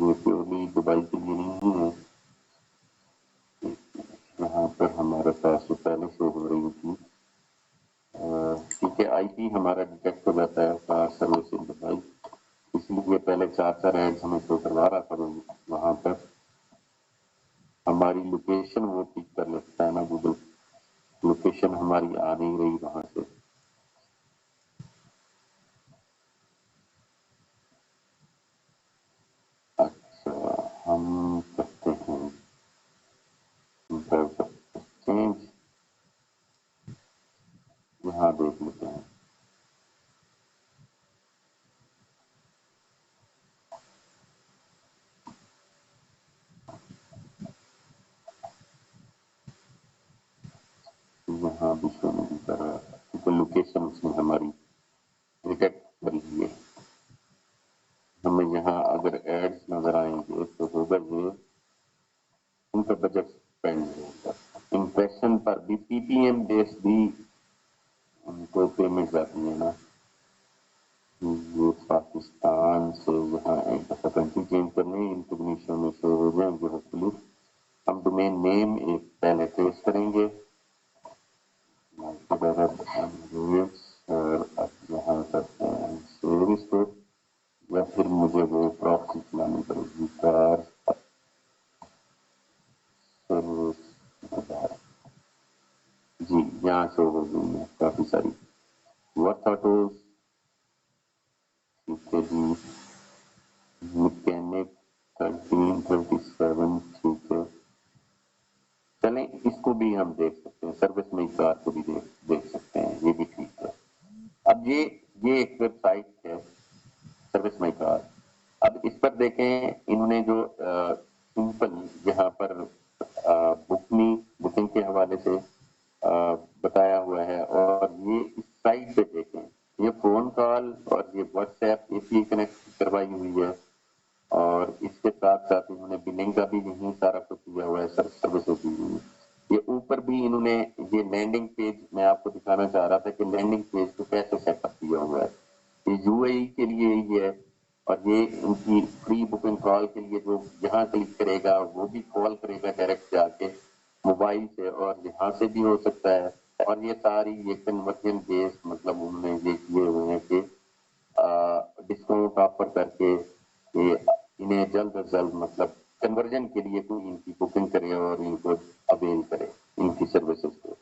یہ purely Dubai کے لیے نہیں ہے. یہاں پر ہمارے پاس تو پہلے شو ہو رہی تھی کیونکہ آئی پی ہمارا ڈیٹیکٹ ہو جاتا ہے کار سروسز دبئی، اس لیے پہلے 4 ایڈز ہمیں شو کروا رہا تھا وہاں پر ہماری لوکیشن وہ پک کر لیتا ہے نا گوگل، لوکیشن ہماری آ نہیں رہی وہاں سے. اچھا ہم کرتے ہیں چینج، یہاں دیکھ لیتے ہیں. یہاں بھی شو نہیں کر رہا کیونکہ لوکیشن اس نے ہماری ڈیٹیکٹ کر لی ہے. ہمیں یہاں اگر ایڈز نظر آئیں گے تو ہوگا یہ ان کا بجٹ اسپینڈ ہوگا امپریشن پر بھی پی پی ایم بیس بھی ان کو پیمنٹ آتی ہے نا. یہ پاکستان سے یہاں ایک دفعہ کنٹری چینج کرنے انٹرنیشنل میں شو ہو جائیں گے ہوپفلی. ہم ڈومین نیم ایک پہلے ٹیسٹ کریں گے اور اب یہاں کرتے ہیں سروس کو، یا پھر مجھے وہ پراکسی چلانی پڑے گی کار سروس. جی یہاں شو ہو گئی ہیں کافی ساری ورک آٹوز، ٹھیک ہے جی، میکینک 1337 ٹھیک ہے. چلیں اس کو بھی ہم دیکھ سکتے ہیں، سروس میں کار کو بھی دیکھ سکتے ہیں، یہ بھی ٹھیک ہے. اب یہ ایک ویب سائٹ ہے سروس مائی کار. اب اس پر دیکھیں انہوں نے جو سمپل یہاں پر بکنگ کے حوالے سے بتایا ہوا ہے، اور یہ اس سائٹ پہ دیکھیں یہ فون کال اور یہ واٹس ایپ اے پی کنیکٹ کروائی ہوئی ہے، اور اس کے ساتھ ساتھ انہوں نے بلنگ کا بھی یہیں سارا کچھ دیا ہوا ہے، سروسز دی ہوئی ہے. یہ اوپر بھی انہوں نے یہ لینڈنگ پیج میں آپ کو دکھانا چاہ رہا تھا کہ لینڈنگ پیج کو کیسے سیٹ اپ کیا ہوا ہے. یہ یو اے ای کے لیے ہی ہے، اور یہ ان کی فری بکنگ کال کے لیے جو یہاں کلک کرے گا وہ بھی کال کرے گا ڈائریکٹ جا کے موبائل سے، اور یہاں سے بھی ہو سکتا ہے. اور یہ ساری یہ کنورژن بیس مطلب انہوں نے یہ کیے ہوئے ہیں کہ ڈسکاؤنٹ آفر کر کے کہ انہیں جلد از جلد مطلب کنورژن کے لیے کوئی ان کی بکنگ کرے اور ان کو اویل کرے ان کی سروسز کو.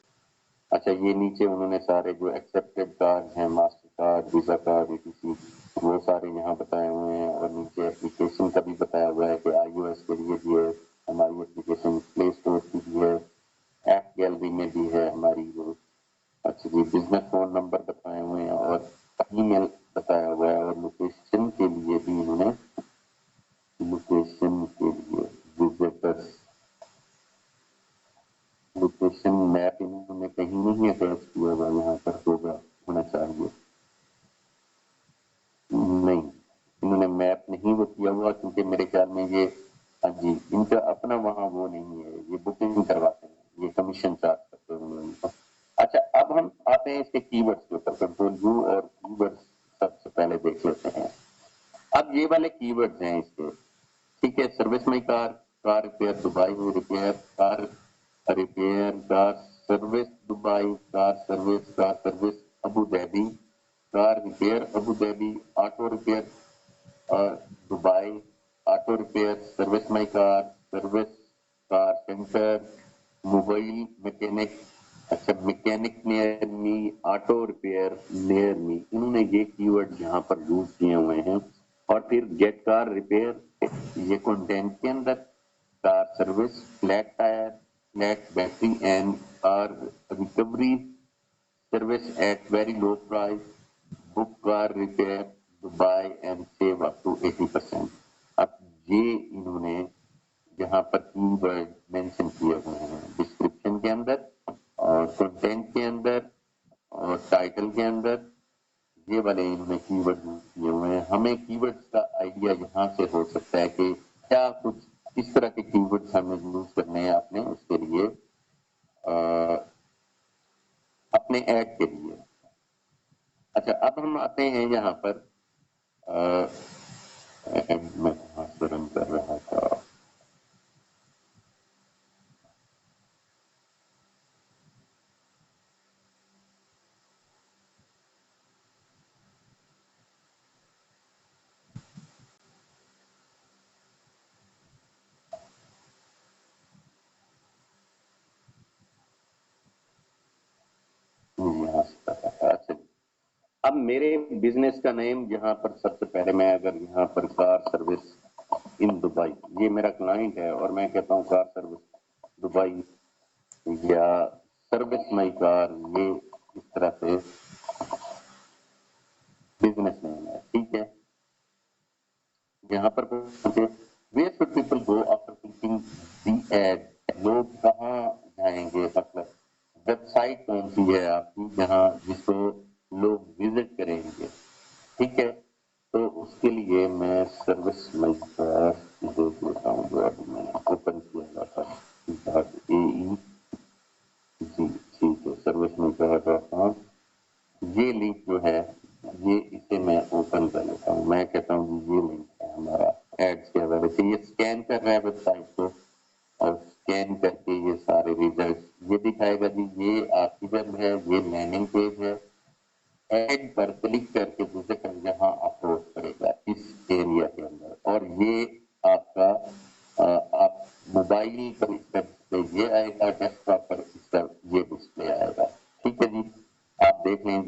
اچھا یہ نیچے انہوں نے سارے جو ایکسیپٹیڈ کارڈ ہیں master card visa card ETC وہ سارے یہاں بتائے ہوئے ہیں، اور نیچے اپلیکیشن کا بھی بتایا ہوا ہے کہ iOS کے لیے بھی ہے ہماری اپلیکیشن، پلے اسٹور کی بھی ہے، ایپ گیلری میں بھی ہے ہماری وہ. اچھا جی بزنس فون نمبر بتائے ہوئے ہیں اور ای میل بتایا ہوا ہے، اور لوکیشن کے لیے بھی انہوں نے لوکیشن کے لیے وزٹرس لوکیشن میپ انہوں نے کہیں نہیں اٹیچ کیا ہوا، یہاں پر ہونا چاہیے. نہیں انہوں نے میپ نہیں وہ کیا ہوا کیونکہ میرے خیال میں یہ ہاں جی ان کا اپنا وہاں وہ نہیں ہے، یہ بکنگ کرواتے ہیں، یہ کمیشن چارج کرتے ہیں ان کو. اچھا اب ہم آتے ہیں اس کے کی ورڈز کے اوپر، کنٹرول یو اور کی ورڈز سب سے پہلے دیکھ لیتے ہیں. اب یہ والے کی ورڈز ہیں اس کے، ٹھیک ہے. سروس میں car, car repair Dubai repair, car repair, car service Dubai, car service Abu Dhabi, car repair Abu Dhabi, auto repair Dubai, auto repair service my car, service car centre, mobile mechanic. اچھا mechanic near me, auto repair near me, انہوں نے یہ کی word یہاں پر use کیے ہوئے ہیں. اور پھر گیٹ کار ریپیئر یہ کنٹینٹ کے اندر، car service, flat tyre, flat battery and car recovery service at very low price, book car repair by and save up to 80%. اب یہ انہوں نے یہاں پر کی ورڈ مینشن کیے ہوئے ہیں ڈسکرپشن کے اندر اور کنٹینٹ کے اندر اور ٹائٹل کے اندر. یہ والے انہوں نے کی ورڈ یوز کیے ہوئے ہیں. ہمیں کی ورڈ کا آئیڈیا یہاں سے ہو سکتا ہے کہ کیا کچھ اس طرح کے کی ورڈ ہمیں یوز کرنے ہیں اپنے اس کے لیے اپنے ایڈ کے لیے. اچھا اب ہم آتے ہیں یہاں پر میں کہاں سے رن کر رہا تھا؟ یہاں سے کر رہا تھا. اچھا، اب میرے بزنس کا نیم یہاں پر سب سے پہلے میں اگر یہاں پر کار سروس ان دبئی، یہ میرا کلائنٹ ہے اور میں کہتا ہوں کار سروس دبئی یا سروس مائی کار، یہ اس طرح سے بزنس نیم ہے. ٹھیک ہے، یہاں پر where should people go after clicking the ad, لوگ کہاں جائیں گے؟ مطلب ویب سائٹ کون سی ہے آپ کی جہاں جس کو لوگ وزٹ کریں گے؟ ٹھیک ہے، تو اس کے لیے میں سروس مائی کار دیکھ لیتا ہوں جو ابھی میں نے اوپن کیا ہوا تھا .ae. جی ٹھیک ہے، سروس مائی کار .com. یہ لنک جو ہے یہ اسے میں اوپن کر لیتا ہوں. میں کہتا ہوں یہ لنک ہے ہمارا ایڈس کے حوالے سے. یہ اسکین کر رہا ہے ویب سائٹ کو اور اسکین کر کے یہ سارے ریزلٹ یہ دکھائے گا. جی یہ آپ کی ویب ہے، یہ لینڈنگ پیج ہے. ایڈ پر کلک کر کے دوسرے کر یہاں اپلوڈ کرے گا اس ایریا کے اندر، اور یہ آپ کا آپ موبائل پر اس کا ڈسپلے یہ آئے گا، ڈیسک ٹاپ پر اس کا یہ ڈسپلے آئے گا. ٹھیک ہے جی، آپ دیکھ لیں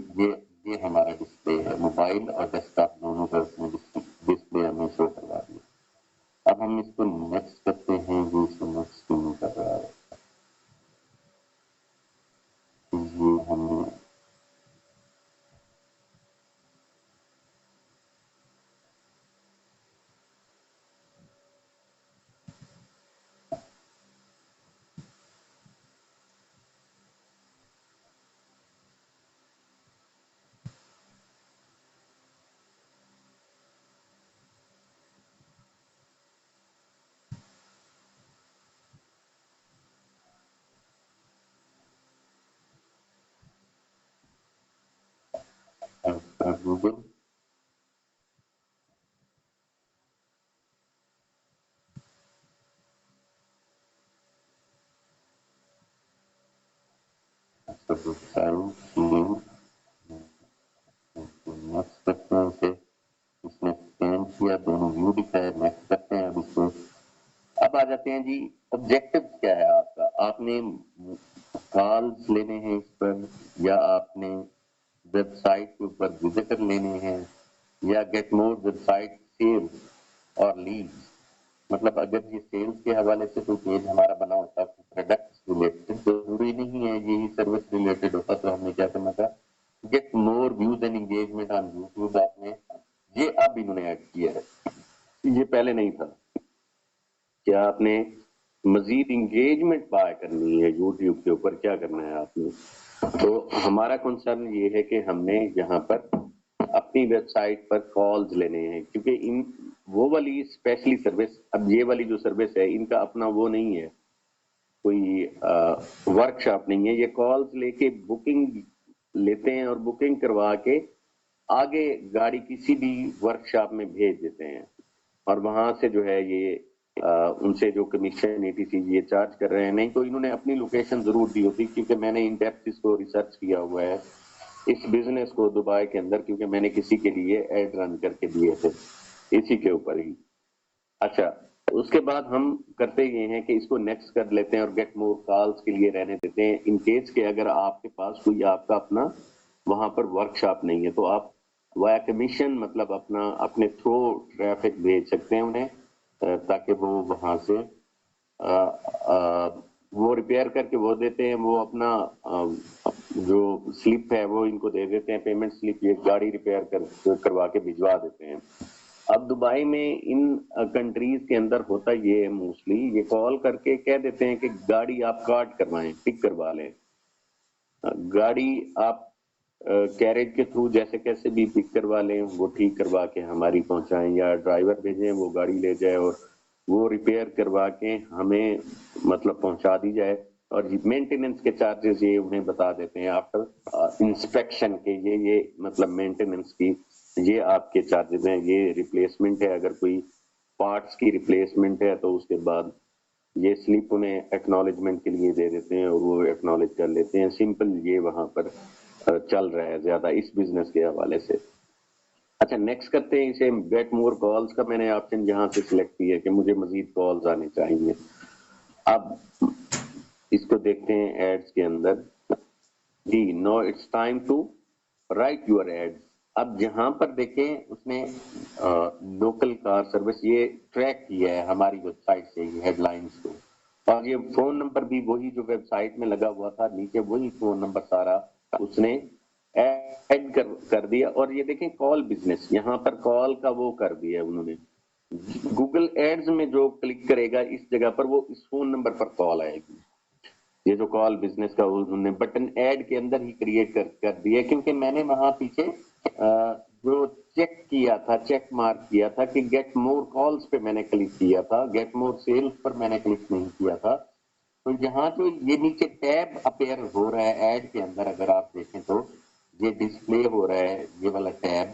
یہ ہمارا ڈسپلے ہے، موبائل اور ڈیسک ٹاپ دونوں کا اس میں ڈسپلے ہمیں شو کروا دیا. اب ہم اس کو نیکسٹ کرتے ہیں. یہ اس کو نیکسٹ نہیں کر رہا ہے. یہ ہم گوگل نیکسٹ کرتے ہیں اسے. اس نے اسکین کیا، دونوں ویو دکھائے. نیکسٹ کرتے ہیں اب اس کو. اب آ جاتے ہیں جی آبجیکٹو کیا ہے آپ کا. آپ نے کالز لینے ہیں اس پر، یا آپ نے ویب سائٹ کے اوپر وزٹر لینے ہیں، یا get more website sales اور لیڈ. مطلب اگر یہ سیلز کے حوالے سے کوئی پیج ہمارا بنا ہوتا ہے پروڈکٹ ریلیٹڈ، ضروری نہیں ہے یہی سروس ریلیٹڈ ہوتا، تو ہم نے کیا کرنا تھا get more views and engagement on YouTube. آپ نے یہ اب انہوں نے ایڈ کیا ہے، یہ پہلے نہیں تھا. کیا آپ نے مزید انگیجمنٹ پائے کرنی ہے یوٹیوب کے اوپر، کیا کرنا ہے آپ نے؟ تو ہمارا کنسرن یہ ہے کہ ہم نے یہاں پر اپنی ویب سائٹ پر کالز لینے ہیں، کیونکہ ان وہ والی اسپیشلی سروس، اب یہ والی جو سروس ہے ان کا اپنا وہ نہیں ہے، کوئی ورک شاپ نہیں ہے. یہ کالز لے کے بکنگ لیتے ہیں اور بکنگ کروا کے آگے گاڑی کسی بھی ورک شاپ میں بھیج دیتے ہیں، اور وہاں سے جو ہے یہ ان سے جو کمیشن ATC یہ چارج کر رہے ہیں. نہیں تو انہوں نے اپنی لوکیشن ضرور دی ہوتی، کیونکہ میں نے ان ڈیپتھ اس کو ریسرچ کیا ہوا ہے اس بزنس کو دبئی کے اندر، کیونکہ میں نے کسی کے لیے ایڈ رن کر کے دیے تھے اسی کے اوپر ہی. اچھا، اس کے بعد ہم کرتے یہ ہیں کہ اس کو نیکسٹ کر لیتے ہیں اور گیٹ مور کالز کے لیے رہنے دیتے ہیں. ان کیس کہ اگر آپ کے پاس کوئی آپ کا اپنا وہاں پر ورک شاپ نہیں ہے، تو آپ وایا کمیشن مطلب اپنے تھرو ٹریفک بھیج سکتے ہیں انہیں، تاکہ وہ وہاں سے وہ ریپیئر کر کے وہ دیتے ہیں. وہ اپنا جو سلپ ہے وہ ان کو دے دیتے ہیں، پیمنٹ سلپ، یہ گاڑی ریپیئر کروا کے بھجوا دیتے ہیں. اب دبئی میں ان کنٹریز کے اندر ہوتا یہ ہے موسٹلی، یہ کال کر کے کہہ دیتے ہیں کہ گاڑی آپ کارٹ کروائیں، پک کروا لیں. گاڑی آپ کیریج کے تھرو جیسے کیسے بھی پک کروا لیں، وہ ٹھیک کروا کے ہماری پہنچائیں، یا ڈرائیور بھیجیں وہ گاڑی لے جائے اور وہ ریپیئر کروا کے ہمیں مطلب پہنچا دی جائے. اور مینٹیننس کے چارجز یہ انہیں بتا دیتے ہیں آفٹر انسپیکشن کے، یہ مطلب مینٹیننس کی یہ آپ کے چارجز ہیں. یہ ریپلیسمنٹ ہے, اگر کوئی پارٹس کی ریپلیسمنٹ ہے تو اس کے بعد یہ سلپ انہیں ایکنالجمنٹ کے لیے دے دیتے ہیں اور وہ ایکنالج کر لیتے ہیں. سمپل یہ وہاں پر چل رہا ہے زیادہ اس بزنس کے حوالے سے. اچھا نیکسٹ کرتے ہیں اسے گیٹ مور کالز کا. میں نے آپشن یہاں سے سلیکٹ کیا کہ مجھے مزید کالز آنے چاہیے. اب اس کو دیکھتے ہیں ایڈز کے اندر. جی now it's time to write your ads. اب جہاں پر دیکھیں اس نے لوکل کار سروس یہ ٹریک کیا ہے ہماری ویب سائٹ سے ہیڈ لائنز کو, اور یہ فون نمبر بھی وہی جو ویب سائٹ میں لگا ہوا تھا نیچے وہی فون نمبر سارا اس نے ایڈ کر دیا. اور یہ دیکھیں کال بزنس یہاں پر کال کا وہ کر دیا انہوں نے. گوگل ایڈز میں جو کلک کرے گا اس جگہ پر وہ اس فون نمبر پر کال آئے گی. یہ جو کال بزنس کا انہوں نے بٹن ایڈ کے اندر ہی کریٹ کر دیا, کیونکہ میں نے وہاں پیچھے جو چیک کیا تھا, چیک مارک کیا تھا کہ گیٹ مور کالز پہ میں نے کلک کیا تھا, گیٹ مور سیلز پر میں نے کلک نہیں کیا تھا. تو یہاں جو یہ نیچے ٹیب اپیئر ہو رہا ہے ایڈ کے اندر, اگر آپ دیکھیں تو یہ ڈسپلے ہو رہا ہے یہ والا ٹیب,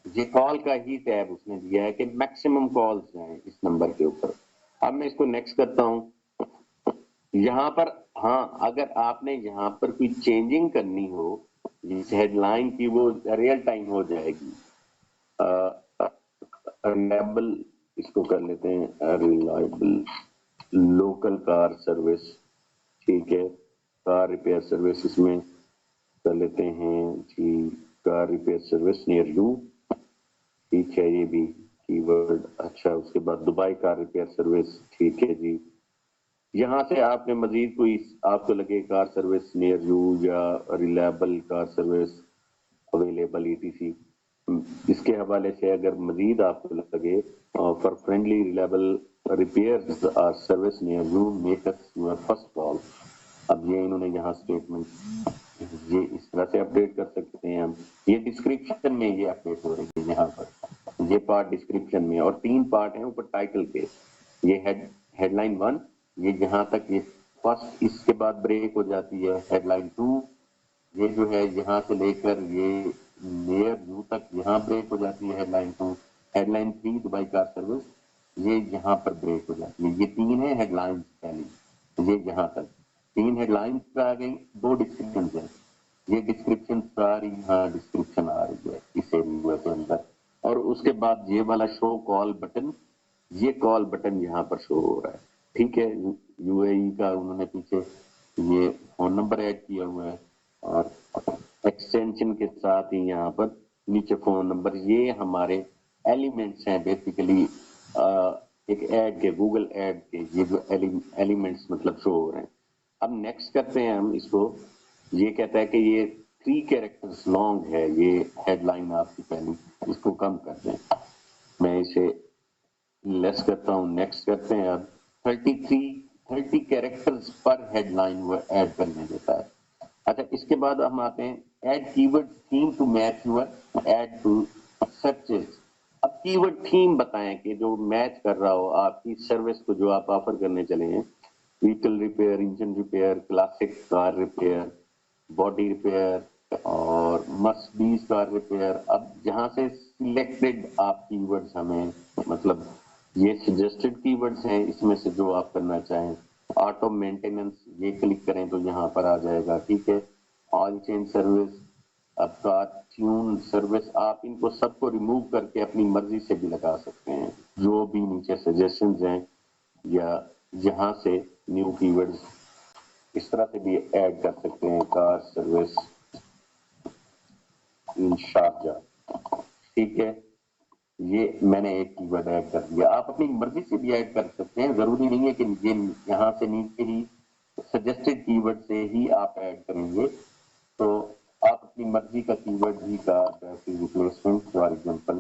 یہ کال کا ہی ٹیب اس نے دیا ہے کہ میکسیمم کالز ہیں اس نمبر کے اوپر. اب میں اس کو نیکسٹ کرتا ہوں. یہاں پر ہاں اگر آپ نے یہاں پر کوئی چینجنگ کرنی ہو اس ہیڈ لائن کی وہ ریئل ٹائم ہو جائے گی. ریلائبل اس کو کر لیتے ہیں ریلائبل لوکل کار سروس. ٹھیک ہے, کار ریپیئر سروس اس میں کر لیتے ہیں جی, کار ریپیئر سروس نیئر یو. ٹھیک ہے یہ بھی کی ورڈ. اچھا اس کے بعد دبئی کار ریپیئر سروس. ٹھیک ہے جی, یہاں سے آپ نے مزید کوئی آپ کو لگے کار سروس نیئر یو یا reliable car service available ETC, اس کے حوالے سے اگر مزید آپ کو لگے for friendly reliable repairs or service near you make us your first call. اب یہ انہوں نے یہاں اسٹیٹمنٹ یہ اس طرح سے اپڈیٹ کر سکتے ہیں ہم. یہ ڈسکرپشن میں یہ اپڈیٹ ہو رہی ہے یہاں پر, یہ پارٹ ڈسکرپشن میں, اور 3 پارٹ ہیں اوپر ٹائٹل کے. یہ ہیڈ لائن 1 یہ جہاں تک یہ فرسٹ, اس کے بعد بریک ہو جاتی ہے ہیڈ لائن 2, یہ جو ہے یہاں سے لے کر یہ نیئر یو تک یہاں بریک ہو جاتی ہے headline 2. Headline 3 Dubai car service یہ یہاں پر بریک ہو جاتی ہے. یہ 3 ہے ہیڈ لائنز پہلی, یہ یہاں تک 3 ہیڈ لائنز آ گئی, 2 ڈسکرپشن ہیں. یہ ڈسکرپشن ساری یہاں ڈسکرپشن آ رہی ہے اس ایریا کے اندر. اور اس کے بعد یہ والا شو کال بٹن, یہ کال بٹن یہاں پر شو ہو رہا ہے. ٹھیک ہے, UAE کا انہوں نے پیچھے یہ فون نمبر ایڈ کیا ہوا ہے اور ایکسٹینشن کے ساتھ ہی یہاں پر نیچے فون نمبر. یہ ہمارے ایلیمنٹس ہیں بیسیکلی ایک ایڈ کے, گوگل ایڈ کے یہ جو ایلیمنٹس مطلب شو ہو رہے ہیں. اب نیکسٹ کرتے ہیں ہم اس کو. یہ کہتا ہے کہ یہ 3 کیریکٹرز لانگ ہے یہ ہیڈ لائن آپ کی پہلی, اس کو کم کر دیں. میں اسے لیس کرتا ہوں. نیکسٹ کرتے ہیں. اب 30 کیریکٹرز پر ہیڈ لائن وہ ایڈ کرنے دیتا ہے. اچھا اس کے بعد ہم آتے ہیں ad keyword theme to match your ad to searches. اب کی ورڈ تھیم بتائیں کہ جو میچ کر رہا ہو آپ کی سروس کو جو آپ آفر کرنے چلے ہیں. Vehicle repair, engine repair, classic car repair, body repair اور مرسڈیز کار ریپیئر. اب جہاں سے سلیکٹڈ آپ کی ورڈز ہمیں مطلب یہ سجسٹڈ کی ورڈز ہیں, اس میں سے جو آپ کرنا چاہیں. آٹو مینٹیننس یہ کلک کریں تو یہاں پر آ جائے گا. ٹھیک ہے, آئل چینج سروس, اب کار ٹیون سروس, آپ ان کو سب کو ریموو کر کے اپنی مرضی سے بھی لگا سکتے ہیں جو بھی نیچے سجیشنز ہیں, یا یہاں سے نیو کی ورڈز اس طرح سے بھی ایڈ کر سکتے ہیں. کار سروس ان شارجہ. ٹھیک ہے, یہ میں نے ایک کی ورڈ ایڈ کر دیا. آپ اپنی مرضی سے بھی ایڈ کر سکتے ہیں, ضروری نہیں ہے کہ یہ یہاں سے نیچے ہی سجیسٹڈ کی ورڈ سے ہی آپ ایڈ کریں گے. تو آپ اپنی مرضی کا کی ورڈ بھی کا ریپلیسمنٹ فار ایگزامپل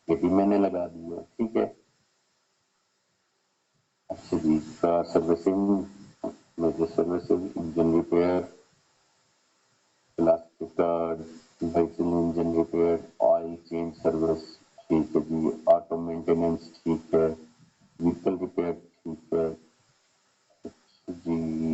یہ بھی میں نے لگا دیا. ٹھیک ہے, اچھا جی, car servicing, major services, engine repair, plastic card, vehicle engine repair, oil change service. ٹھیک ہے جی, آٹو مینٹیننس. ٹھیک ہے, ویکل ریپیئر. ٹھیک ہے جی,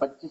25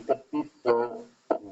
3100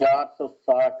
460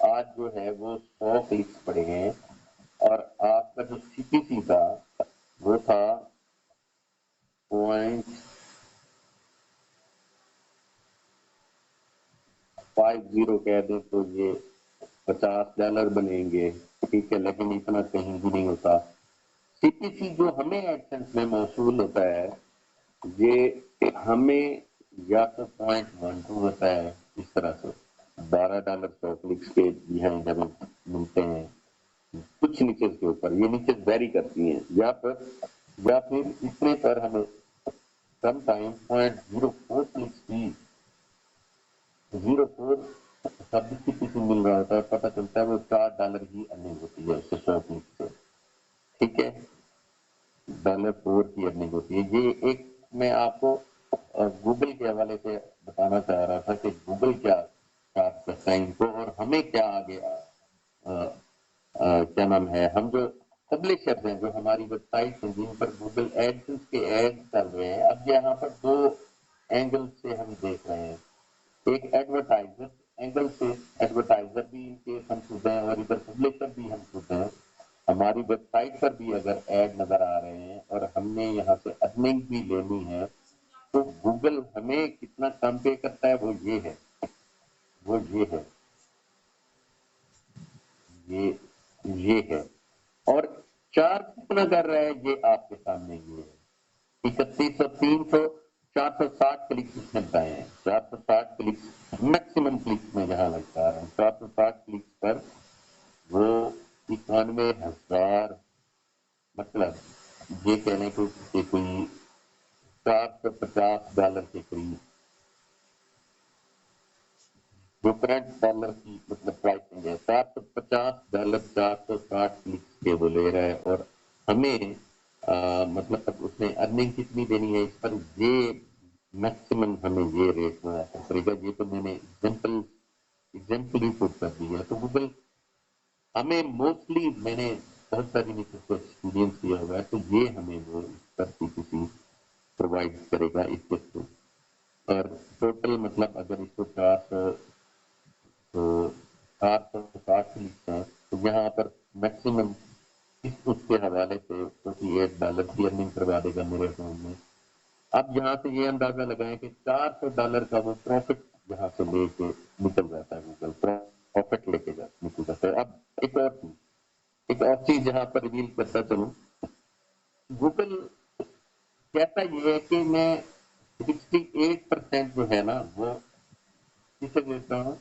آج جو ہے وہ 100 کلکس پڑے ہیں اور آپ کا جو سی پی سی تھا وہ تھا 0.50 کہہ دیں تو یہ $50 بنیں گے، ٹھیک ہے، لیکن اتنا کہیں بھی نہیں ہوتا۔ سی پی سی جو ہمیں ایڈسنس میں موصول ہوتا ہے یہ ہمیں یا تو 0.12 ہوتا ہے، اس طرح سے $12 100 کلکس کے یہاں جب ملتے ہیں کچھ نیچز کے اوپر، یہ نیچز ویری کرتی ہیں، یا پھر اتنے پر ہمیں سم ٹائم 0.04 کلکس بھی 0.4 سب سی پی سی مل رہا ہوتا ہے، پتہ چلتا ہے وہ $4 ہی ارننگ ہوتی ہے اس سے 100 کلکس سے، ٹھیک ہے، $4 کی ارننگ ہوتی ہے۔ یہ ایک میں آپ کو گوگل کے حوالے سے بتانا چاہ رہا تھا کہ گوگل کیا چارج کرتا ہے ان کو اور ہمیں کیا آگے کیا نام ہے، ہم جو پبلشرز ہیں جو ہماری ویب سائٹ ہیں جن پر گوگل ایڈسنس کے ایڈ چل رہے ہیں، اب یہاں پر 2 اینگل سے ہم دیکھ رہے ہیں، ایک ایڈورٹائزر اینگل سے، ایڈورٹائزر بھی ان کے ہم خود ہیں اور ادھر پبلشر بھی ہم خود ہیں، ہماری ویب سائٹ پر بھی اگر ایڈ نظر آ رہے ہیں اور ہم نے یہاں سے ارننگ بھی لینی ہے تو گوگل ہمیں کتنا کم پے کرتا ہے وہ یہ ہے یہ ہے اور چارج کتنا کر رہا ہے یہ آپ کے سامنے یہ ہے 3100 300 460 کلکس اس نے بتائے ہیں، 460 کلکس میکسیمم کلکس میں جہاں لگتا ہے 460 کلکس پر وہ 91,000 مطلب یہ کہنے کو کہ کوئی $450 کے قریب جو کرنٹ ڈالر کی مطلب پرائسنگ ہے $750 460 کلکس کے وہ لے رہا ہے اور ہمیں مطلب اس نے ارننگ کتنی دینی ہے اس پر یہ میکسیمم ہمیں یہ ریٹ میں کرے گا، یہ تو میں نے ایگزامپل ہی پٹ کر دی ہے۔ تو گوگل ہمیں موسٹلی میں نے بہت ساری نیچز کو ایکسپیرینس کیا ہوا ہے تو یہ ہمیں وہ اس پر کسی پرووائڈ کرے گا اس کے تھرو اور ٹوٹل مطلب اگر اس کو 460 کلکس ہیں تو یہاں پر میکسیمم اس کے حوالے سے $48 کی ارننگ کروا دے گا میرے فون میں۔ اب یہاں سے یہ اندازہ لگائیں کہ $400 کا وہ پروفٹ یہاں سے لے کے نکل جاتا ہے، گوگل پروفٹ لے کے نکل جاتا ہے۔ اب ایک اور چیز جہاں پر ریویل کرتا چلوں، گوگل کہتا یہ ہے کہ میں 68% جو ہے نا وہ کسے دیتا ہوں،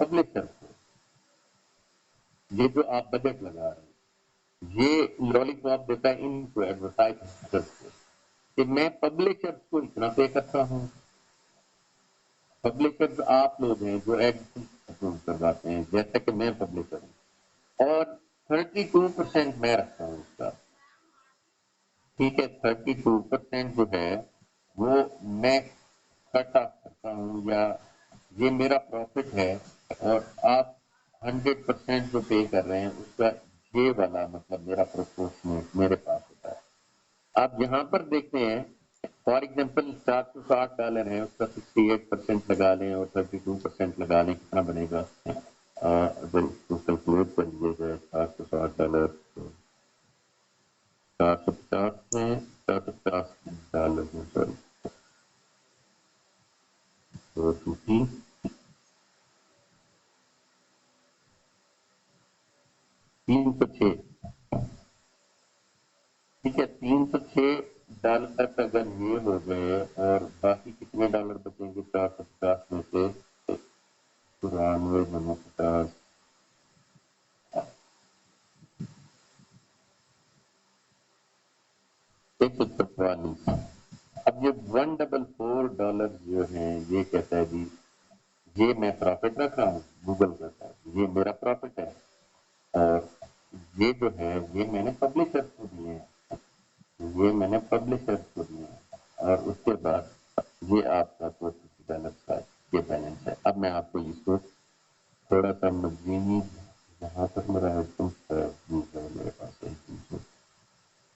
پبلشر کو، یہ جو آپ بجٹ لگا رہے ہیں یہ لالی پاپ دیتا ہے ان کو ایڈورٹائزر کو کہ میں پبلشر کو اتنا پے کرتا ہوں، پبلشر آپ لوگ ہیں جو ایڈ کرواتے ہیں جیسا کہ میں پبلشر ہوں اور 32% میں رکھتا ہوں اس کا، ٹھیک ہے، 32% جو ہے وہ میں کٹ آف کرتا ہوں یا یہ میرا پروفٹ ہے اور آپ 100% جو پے کر رہے ہیں اس کا یہ والا مطلب میرا پروپورشنیٹ میرے پاس ہوتا ہے۔ آپ یہاں پر دیکھتے ہیں فار ایگزامپل $460 ہے، اس کا 68% لگا لیں اور 32% لگا لیں، کتنا بنے گا؟ اگر اس کو کیلکولیٹ کر لیے جائے $460 $450 میں $450 میں سوری تو 306، ٹھیک ہے، $306 اگر یہ ہو گئے اور باقی کتنے ڈالر بچیں گے 450 میں سے 94 میں 50 $144۔ اب یہ $144 جو ہیں یہ کہتا ہے جی یہ میں پروفٹ رکھ رہا ہوں، گوگل کہتا ہے یہ میرا پروفٹ ہے اور یہ جو ہے یہ میں نے پبلشر کو دیے ہیں، اور اس کے بعد یہ آپ کا $40 کا یہ بیلنس ہے۔ اب میں آپ کو اس کو تھوڑا سا مزید جہاں تک میرا میرے پاس ہے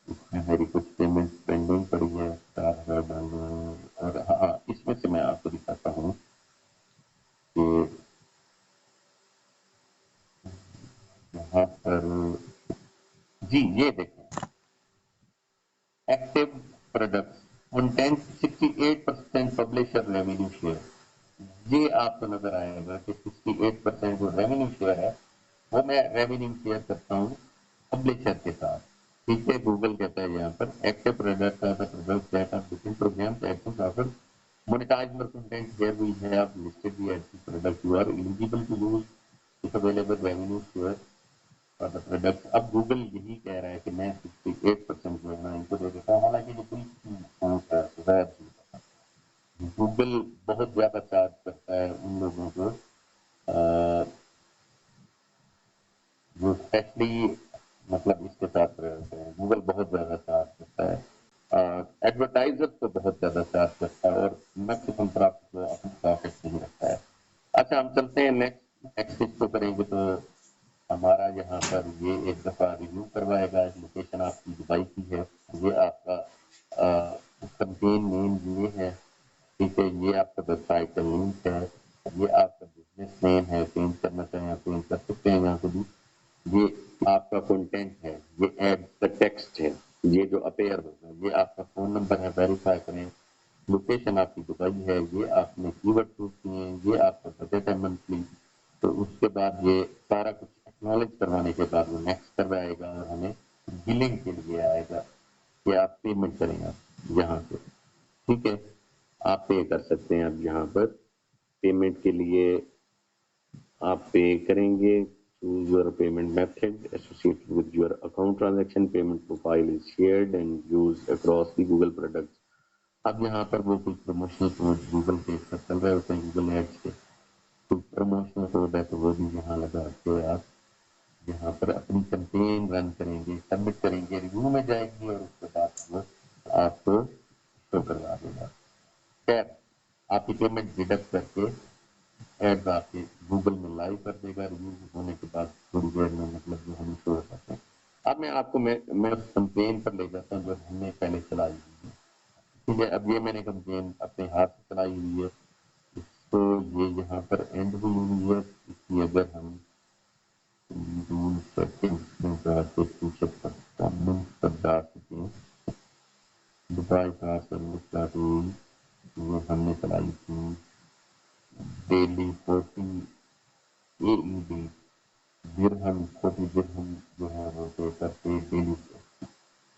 اس میں میری کچھ پیمنٹ پینڈنگ پڑی ہے $4,000 اور ہاں اس میں سے میں آپ کو دکھاتا ہوں کہ جی یہ دیکھیں active products content 68% publisher revenue share, یہ آپ کو نظر آئے گا کہ 68% جو ریونیو شیئر ہے وہ میں ریونیو شیئر کرتا ہوں پبلشر کے ساتھ. ٹھیک ہے، گوگل کہتا ہے یہاں پر active product program offer monetize your content here we have listed the ad product you are eligible to use if available revenue share for the product. اب گوگل یہی کہہ رہا ہے کہ میں 68% جو ہے نا ان کو دے دیتا ہوں، حالانکہ یہ بالکل غیر گوگل بہت زیادہ چارج کرتا ہے ان لوگوں کو جو اسپیشلی مطلب اس کے ساتھ رہتے ہیں. گوگل بہت زیادہ چارج کرتا ہے، ایڈورٹائزر تو بہت زیادہ چارج کرتا ہے اور میکسیمم پرافٹ جو اپنا پرافٹ نہیں رکھتا ہے. اچھا ہم چلتے ہیں نیکسٹ اس کو کریں گے تو ہمارا یہاں پر یہ ایک دفعہ ریویو کروائے گا. لوکیشن آپ کی دبئی کی ہے، یہ آپ کا کمپین نیم یہ ہے، ٹھیک ہے، یہ آپ کا ویب سائٹ کا لنک ہے، یہ آپ کا بزنس نیم ہے، چینج کرنا چاہیں آپ چینج کر سکتے ہیں یہاں سے بھی. یہ آپ کا کنٹینٹ ہے، یہ ایڈ کا ٹیکسٹ ہے، یہ جو اپیئر ہوگا، یہ آپ کا فون نمبر ہے، ویریفائی کریں. لوکیشن آپ کی دبئی ہے، یہ آپ نے کی ورڈ چوز کیے ہیں، یہ آپ کا بجٹ ہے منتھلی. تو اس کے بعد یہ سارا کچھ ایکنالج کروانے کے بعد وہ نیکسٹ کروائے گا اور ہمیں بلنگ کے لیے آئے گا کہ آپ پیمنٹ کریں آپ یہاں سے. ٹھیک ہے، آپ پے کر سکتے ہیں. اب یہاں پر پیمنٹ کے لیے آپ پے کریں گے. Choose your payment method associated with your account transaction. Payment profile is shared and use across the Google products. اب یہاں پر وہ کچھ پروموشنل کوڈ گوگل کے چل رہے ہوتے ہیں، گوگل ایڈس کے کچھ پروموشنل کوڈ ہے تو وہ بھی یہاں لگا کے آپ یہاں پر اپنی کمپین رن کریں گے، سبمٹ کریں گے، ریویو میں جائے گی اور اس کے بعد وہ آپ کو شو کروا دے گا. خیر آپ کی پیمنٹ ڈیڈکٹ کر کے ایڈ آپ کے گوگل میں لائیو کر دے گا. ریویو ہونے کے بعد تھوڑی دیر میں مطلب جو ہم شو کرتے ہیں. اب میں آپ کو میں اس کمپین پر لے جاتا ہوں جو ہم نے پہلے چلائی ہوئی ہے. ٹھیک ہے، اب یہ میں نے کمپین اپنے ہاتھ سے چلائی ہوئی ہے، اس کو یہ یہاں پر اینڈ ہوئی ہوئی ہے. اس کی اگر ہم پر جا سکیں دبئی کا سروس کا ٹول وہ ہم نے چلائی تھی ڈیلی 40 درہم 40 درہم جو ہے وہ پے کرتے ڈیلی.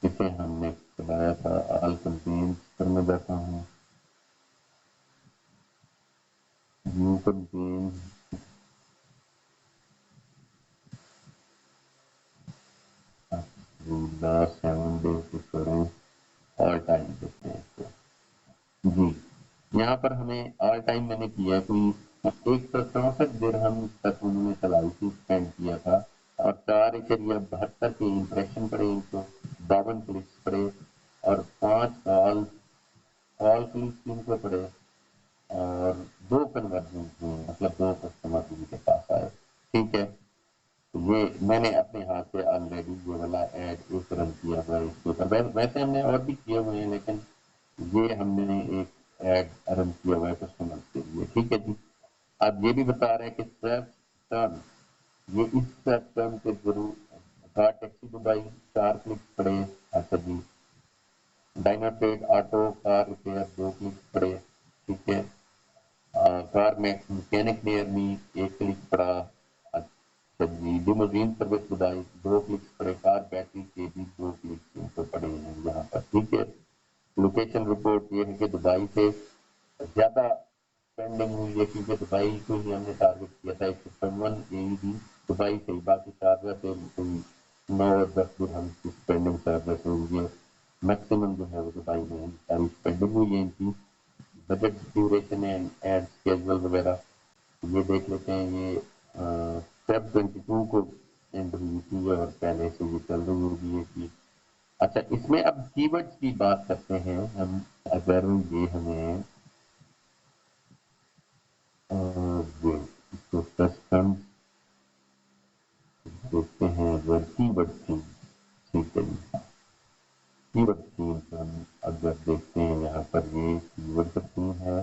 اسے ہم نے چلایا تھا. آل کمپین پر میں بیٹھا ہوں، نیو کمپین لاسٹ 7 days کو کریں آل ٹائم دیکھتے ہیں اس کو. جی یہاں پر ہمیں آل ٹائم میں نے کیا کوئی 164 درہم تک انہوں نے چلائی تھی، اسپینڈ کیا تھا اور 4.72 کے امپریشن پڑے، 152 کلکس پڑے اور 5 کلکس ان کو پڑے اور 2 کنورژن ہوئے، مطلب 2 کسٹمر ان کے پاس آئے. ٹھیک ہے، یہ میں نے اپنے ہاتھ سے آلریڈی یہ والا ایڈ ایک رن کیا ہوا ہے اس کے اوپر. ویسے ہم نے اور بھی کیے ہوئے ہیں لیکن یہ ہم نے ایک ایڈ رن کیا ہوا ہے کسٹمر کے لیے. ٹھیک ہے جی. اب یہ بھی بتا رہے ہیں کہ سویپ ٹرن، یہ اس سویپ ٹرن کے ضرور کار ٹیکسی دبئی 4 کلکس پڑے. اچھا جی، ڈائنر ٹریڈ آٹو کار ریپیئر 2 کلکس پڑے. ٹھیک ہے، کار میکینک نیئر می 1 کلک پڑا. اچھا جی، ڈیموزین سروس دبئی 2 کلکس پڑے. کار بیٹری کے بھی 2 کلکس ان کو پڑے ہیں یہاں پر. ٹھیک ہے، لوکیشن رپورٹ یہ ہے کہ دبئی سے زیادہ اسپینڈنگ ہوئی ہے کیونکہ دبئی کو ہی ہم نے ٹارگیٹ کیا تھا. 151 AED دبئی سے ہی، باقی چارجر سے کوئی 9 اور 10 درہم کی اسپینڈنگ چارجر سے ہوئی ہے. میکسیمم جو ہے وہ دبئی میں ساری اسپینڈنگ ہوئی ہے ان کی. بجٹ ڈیوریشن اینڈ اسکیجول وغیرہ یہ دیکھ لیتے ہیں. یہ فیب 22 کو اینڈ ہوئی تھی اور پہلے سے یہ چل رہی ہوگی یہ چیز. اچھا اس میں اب کی ورڈس کی بات کرتے ہیں ہم. اگر یہ ہمیں اس کو کسٹم دیکھتے ہیں اگر کی ورڈ تھی. ٹھیک ہے جی، کی ورڈ تھیم ہم اگر دیکھتے ہیں یہاں پر یہ کی ورڈ کا تھیم ہے.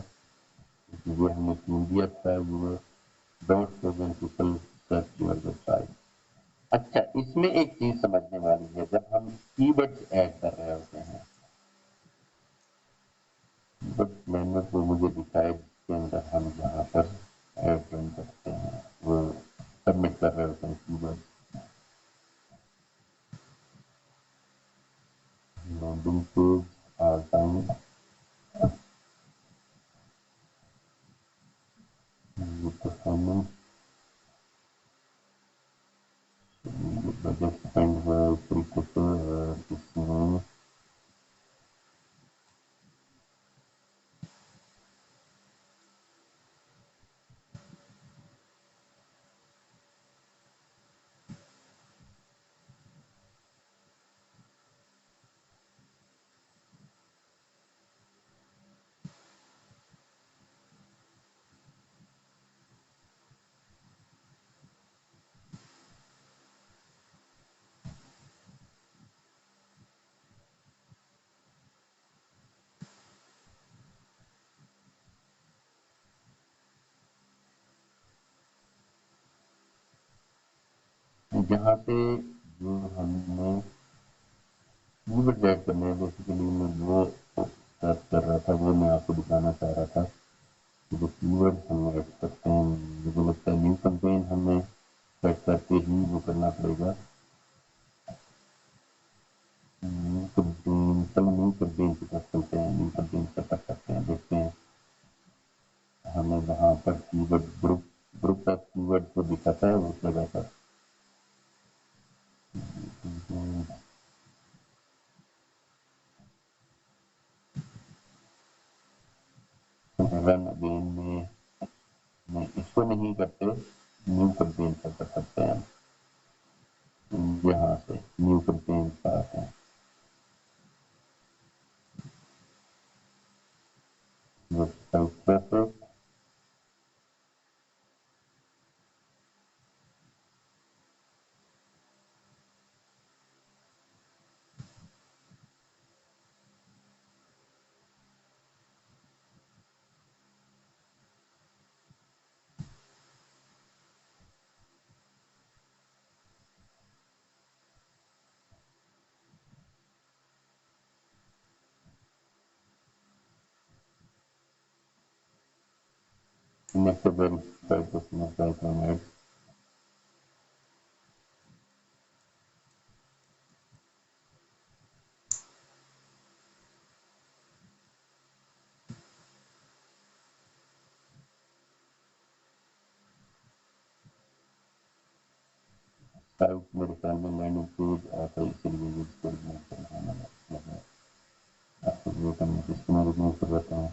یہ ہم نے تھیم دیا تھا یہ don't people search your website. اچھا اس میں ایک چیز سمجھنے والی ہے، جب ہم کی ورڈ ایڈ کر رہے ہوتے ہیں، بٹ میں نے تو مجھے دکھائے جس کے اندر ہم یہاں پر ایڈ رن کرتے ہیں، وہ سبمٹ کر رہے ہوتے ہیں کی word loading page all time performance budget spend کس میں جہاں سے جو ہم نے کی ورڈ ایڈ کرنے ہیں، بیسیکلی میں وہ سرچ کر رہا تھا، وہ میں آپ کو دکھانا چاہ رہا تھا کہ جو کی ورڈ ہم ایڈ کرتے ہیں، مجھے لگتا ہے نیو کمپین ہمیں سیٹ کرتے ہی وہ کرنا پڑے گا. نیو کمپین، چلو نیو کمپین کی طرف چلتے ہیں، نیو کمپین سیٹ اپ کرتے ہیں، دیکھتے ہیں ہمیں وہاں پر کی ورڈ گروپ کا کی ورڈ کو دکھاتا ہے اس جگہ پر. رن اگین میں اس کو نہیں کرتے، نیو کمپین پر کر سکتے ہیں. یہاں سے نیو کمپین پر آتے ہیں، میرے خیال میں لینڈنگ پیج آتا ہے، اسی لیے اس کو ریموو کرنا ہے. آپ کو یہ کرنا ہے، اس کو میں ریموو کر دیتا ہوں.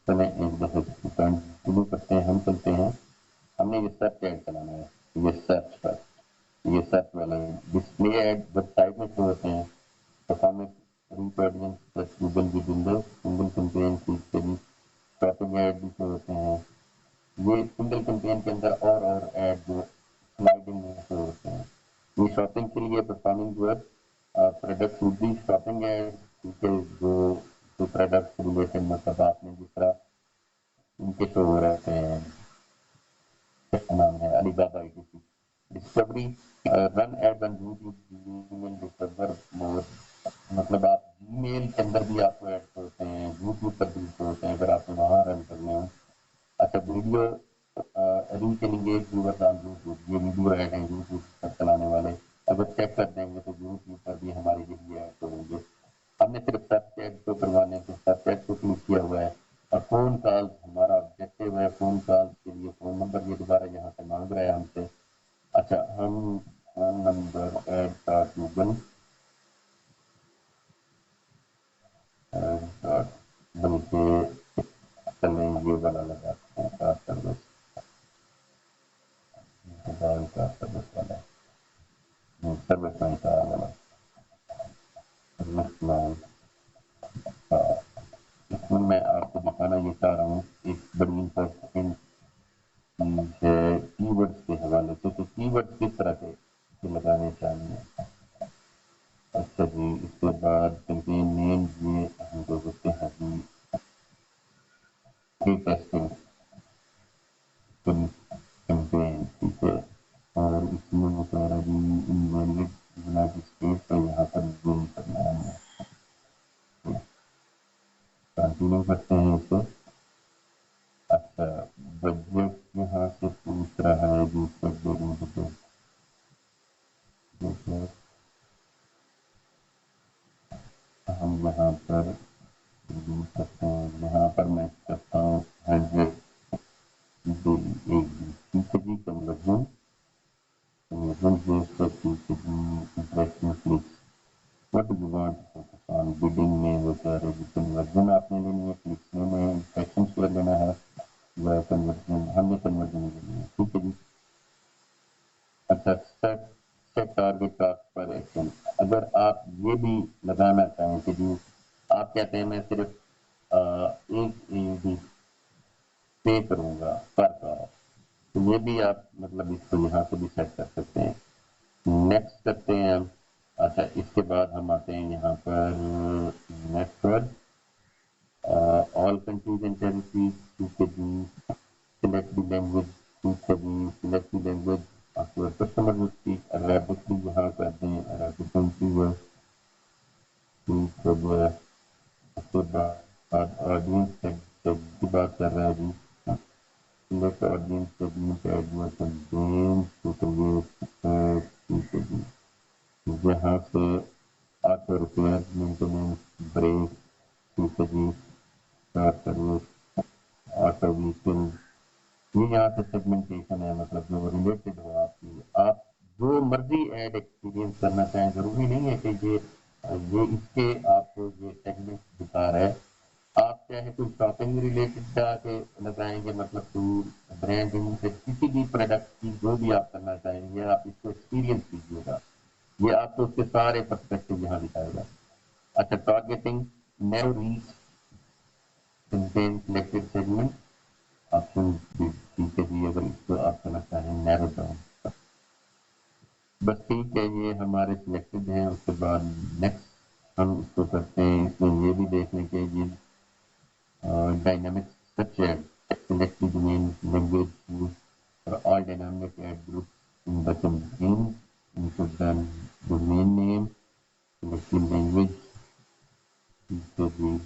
چلیں ایک دفعہ شروع کرتے ہیں، ہم چلتے ہیں. ہم نے یہ سرچ ایڈ چلانا ہے، یہ سرچ پر، یہ سرچ والا ڈسپلے ایڈ ویب سائٹ میں شو ہوتے ہیں. پرفارمنس ریپرڈنس گوگل کی ونڈو سنگل کمپین کی شاپنگ ایڈ بھی شو ہوتے ہیں. یہ سنگل کمپین کے اندر اور ایڈ جو سلائڈنگ میں شو ہوتے ہیں. یہ شاپنگ کے لیے پرفارمنگ ویب پروڈکٹ بھی شاپنگ ایڈ، کیونکہ جو پروڈکٹ ریلیٹڈ مطلب آپ نے جس طرح ان کے شو ہو رہتے ہیں. نام ہے علی بابا ڈسکوری رن ایڈ رن ڈسکور مور. مطلب آپ جی میل کے اندر بھی آپ کو ایڈ کرتے ہیں، یوٹیوب پر بھی ہوتے ہیں اگر آپ نے وہاں رن کرنا ہے. اچھا ویڈیو ری کے لیے یوٹیوب، یہ ویڈیو ایڈ ہیں یوٹیوب پر چلانے والے، اگر چیک کر دیں گے تو یوٹیوب پر بھی ہمارے لیے ایڈ کریں گے. ہم نے صرف سب چیک کو کروانے کے سب چیک کو کلک کیا ہوا ہے. اور فون کال ہمارا آبجیکٹو ہے، فون کال کے لیے فون نمبر یہ دوبارہ یہاں سے مانگ رہا ہے ہم سے. اچھا ہم phone number ad dot Google بلکہ چلیں یہ والا لگاتے ہیں car service, mobile car service والا سروس مین کار والا سروس مین. اس میں میں آپ کو دکھانا یہ چاہ رہا ہوں ایک بڑی امپورٹنٹ چیز ہے کی ورڈس کے حوالے سے. تو کی ورڈ کس طرح کے لگانے چاہیے. اچھا جی، اس کے بعد کمپین نیم یہ ہم کو ہوتے ہیں جی پری ٹیسٹنگ کمپین، ٹھیک ہے، اور اس میں وہ کہہ رہا جی انویلڈ یونائٹیڈ اسٹیٹ کا یہاں پر زوم کرنا ہے، کنٹینیو کرتے ہیں اسے. اچھا، بجٹ یہاں سے پوچھ رہا ہے جی بجٹ، ہم یہاں پر کرتے ہیں، یہاں پر میں کرتا ہوں 100 ڈیلی ایک دن، ٹھیک ہے جی. کنورژن بیس پر ٹھیک ہے جی. Interaction clicks what you want focus on bidding میں وہ کہہ رہے جی کنورژن آپ نے لینی ہے، کلکس میں انٹریکشنس پر لینا ہے، وہ کنورژن ہم نے کنورژن لینی ہے، ٹھیک ہے جی. اچھا، سیٹ ٹارگیٹ کاسٹ پر ایکشن، اگر آپ یہ بھی لگانا چاہیں کہ جی آپ کہتے ہیں میں صرف ایک AUD پے کروں گا پر کار، تو یہ بھی آپ مطلب اس کو یہاں سے بھی سیٹ کر سکتے ہیں. نیکسٹ کرتے ہیں ہم. اچھا، اس کے بعد ہم آتے ہیں یہاں پر next word all countries and territories, ٹھیک ہے جی. سلیکٹ دی لینگویج، ٹھیک ہے جی. Select the language of your customer will speak Arabic بھی یہاں کر دیں، عربک کنٹری ٹھیک ہے جی. اس کے بعد آڈینس کی بات کر رہے ہیں جی. Select audience segment adverse campaign, ٹھیک ہے جی. ٹھیک ہے جی. یہاں سے آٹو ریپیئر مینٹیننس بریک، ٹھیک ہے جی. سروس آٹو ویکل، یہ یہاں سے سیگمنٹیشن ہے، مطلب جو ریلیٹڈ ہو آپ کی، آپ جو مرضی ایڈ ایکسپیرینس کرنا چاہیں، ضروری نہیں ہے کہ یہ اس کے آپ کو یہ سیگمنٹ دکھا رہا ہے. آپ چاہے کوئی شاپنگ ریلیٹڈ جا کے لگائیں گے، مطلب کوئی برانڈنگ سے کسی بھی پروڈکٹ کی جو بھی آپ کرنا چاہیں گے آپ اس کو ایکسپیرینس کیجیے گا، یہ آپ کو اس کے سارے پرسپیکٹو یہاں دکھائے گا. اچھا، targeting narrow reach contain selected segment option, ٹھیک ہے جی. اگر اس کو آپ کرنا چاہیں نیرو ڈاؤن، بس ٹھیک ہے، یہ ہمارے سلیکٹڈ ہیں. اس کے بعد نیکسٹ ہم اس کو کرتے ہیں. اس میں یہ بھی دیکھنے کے یہ dynamic structure, select the main language use for all dynamic ad group in the campaign, include the domain name, select the language, ٹھیک ہے جی.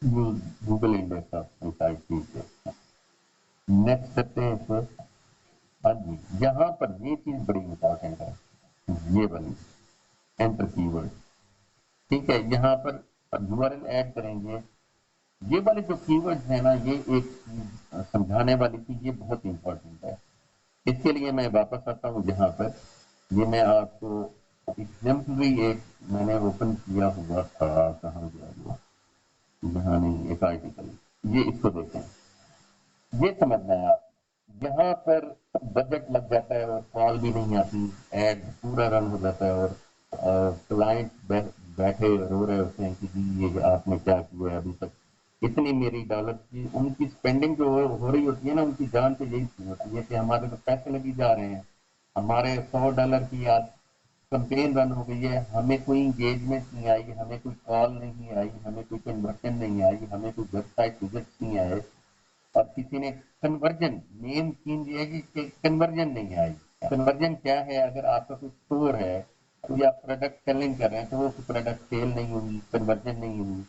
گوگل انڈیکس آپشن ٹائپ، ٹھیک ہے. نیکسٹ کرتے ہیں اس کو. ہاں جی، یہاں پر یہ چیز بڑی امپورٹنٹ ہے، یہ والی انٹر کی ورڈ، ٹھیک ہے. یہاں پر URL ایڈ کریں گے. یہ والے جو کی ورڈ ہیں نا، یہ ایک سمجھانے والی چیز، یہ بہت امپورٹنٹ ہے. اس کے لیے میں واپس آتا ہوں یہاں پر. یہ میں آپ کو ایگزامپلری ایک میں نے اوپن کیا ہوا تھا، کہاں گیا وہ، یہاں نہیں، ایک آرٹیکل، یہ اس کو دیکھیں. یہ سمجھنا ہے آپ، یہاں پر بجٹ لگ جاتا ہے اور کال بھی نہیں آتی، ایڈ پورا رن ہو جاتا ہے اور کلائنٹ بیٹھے رو رہے ہوتے ہیں کہ جی یہ آپ نے کیا کیا ہے ابھی تک، اتنی میری ڈالر کی ان کی اسپینڈنگ جو ہو رہی ہوتی ہے نا، ان کی جان تو یہی ہوتی ہے کہ ہمارے تو پیسے لگی جا رہے ہیں، ہمارے $100 کی آج کمپین رن ہو گئی ہے، ہمیں کوئی انگیجمنٹ نہیں آئی، ہمیں کوئی کال نہیں آئی، ہمیں کوئی کنورژن نہیں آئی، ہمیں کوئی ویب سائٹ وزٹ نہیں آئے، اور کسی نے کنورژن، مین چیز یہ ہے کہ کنورژن نہیں آئی. کنورژن کیا ہے؟ اگر آپ کا کوئی اسٹور ہے، کوئی آپ پروڈکٹ سیلنگ کر رہے ہیں تو وہ پروڈکٹ سیل نہیں ہوئی، کنورژن نہیں ہوئی.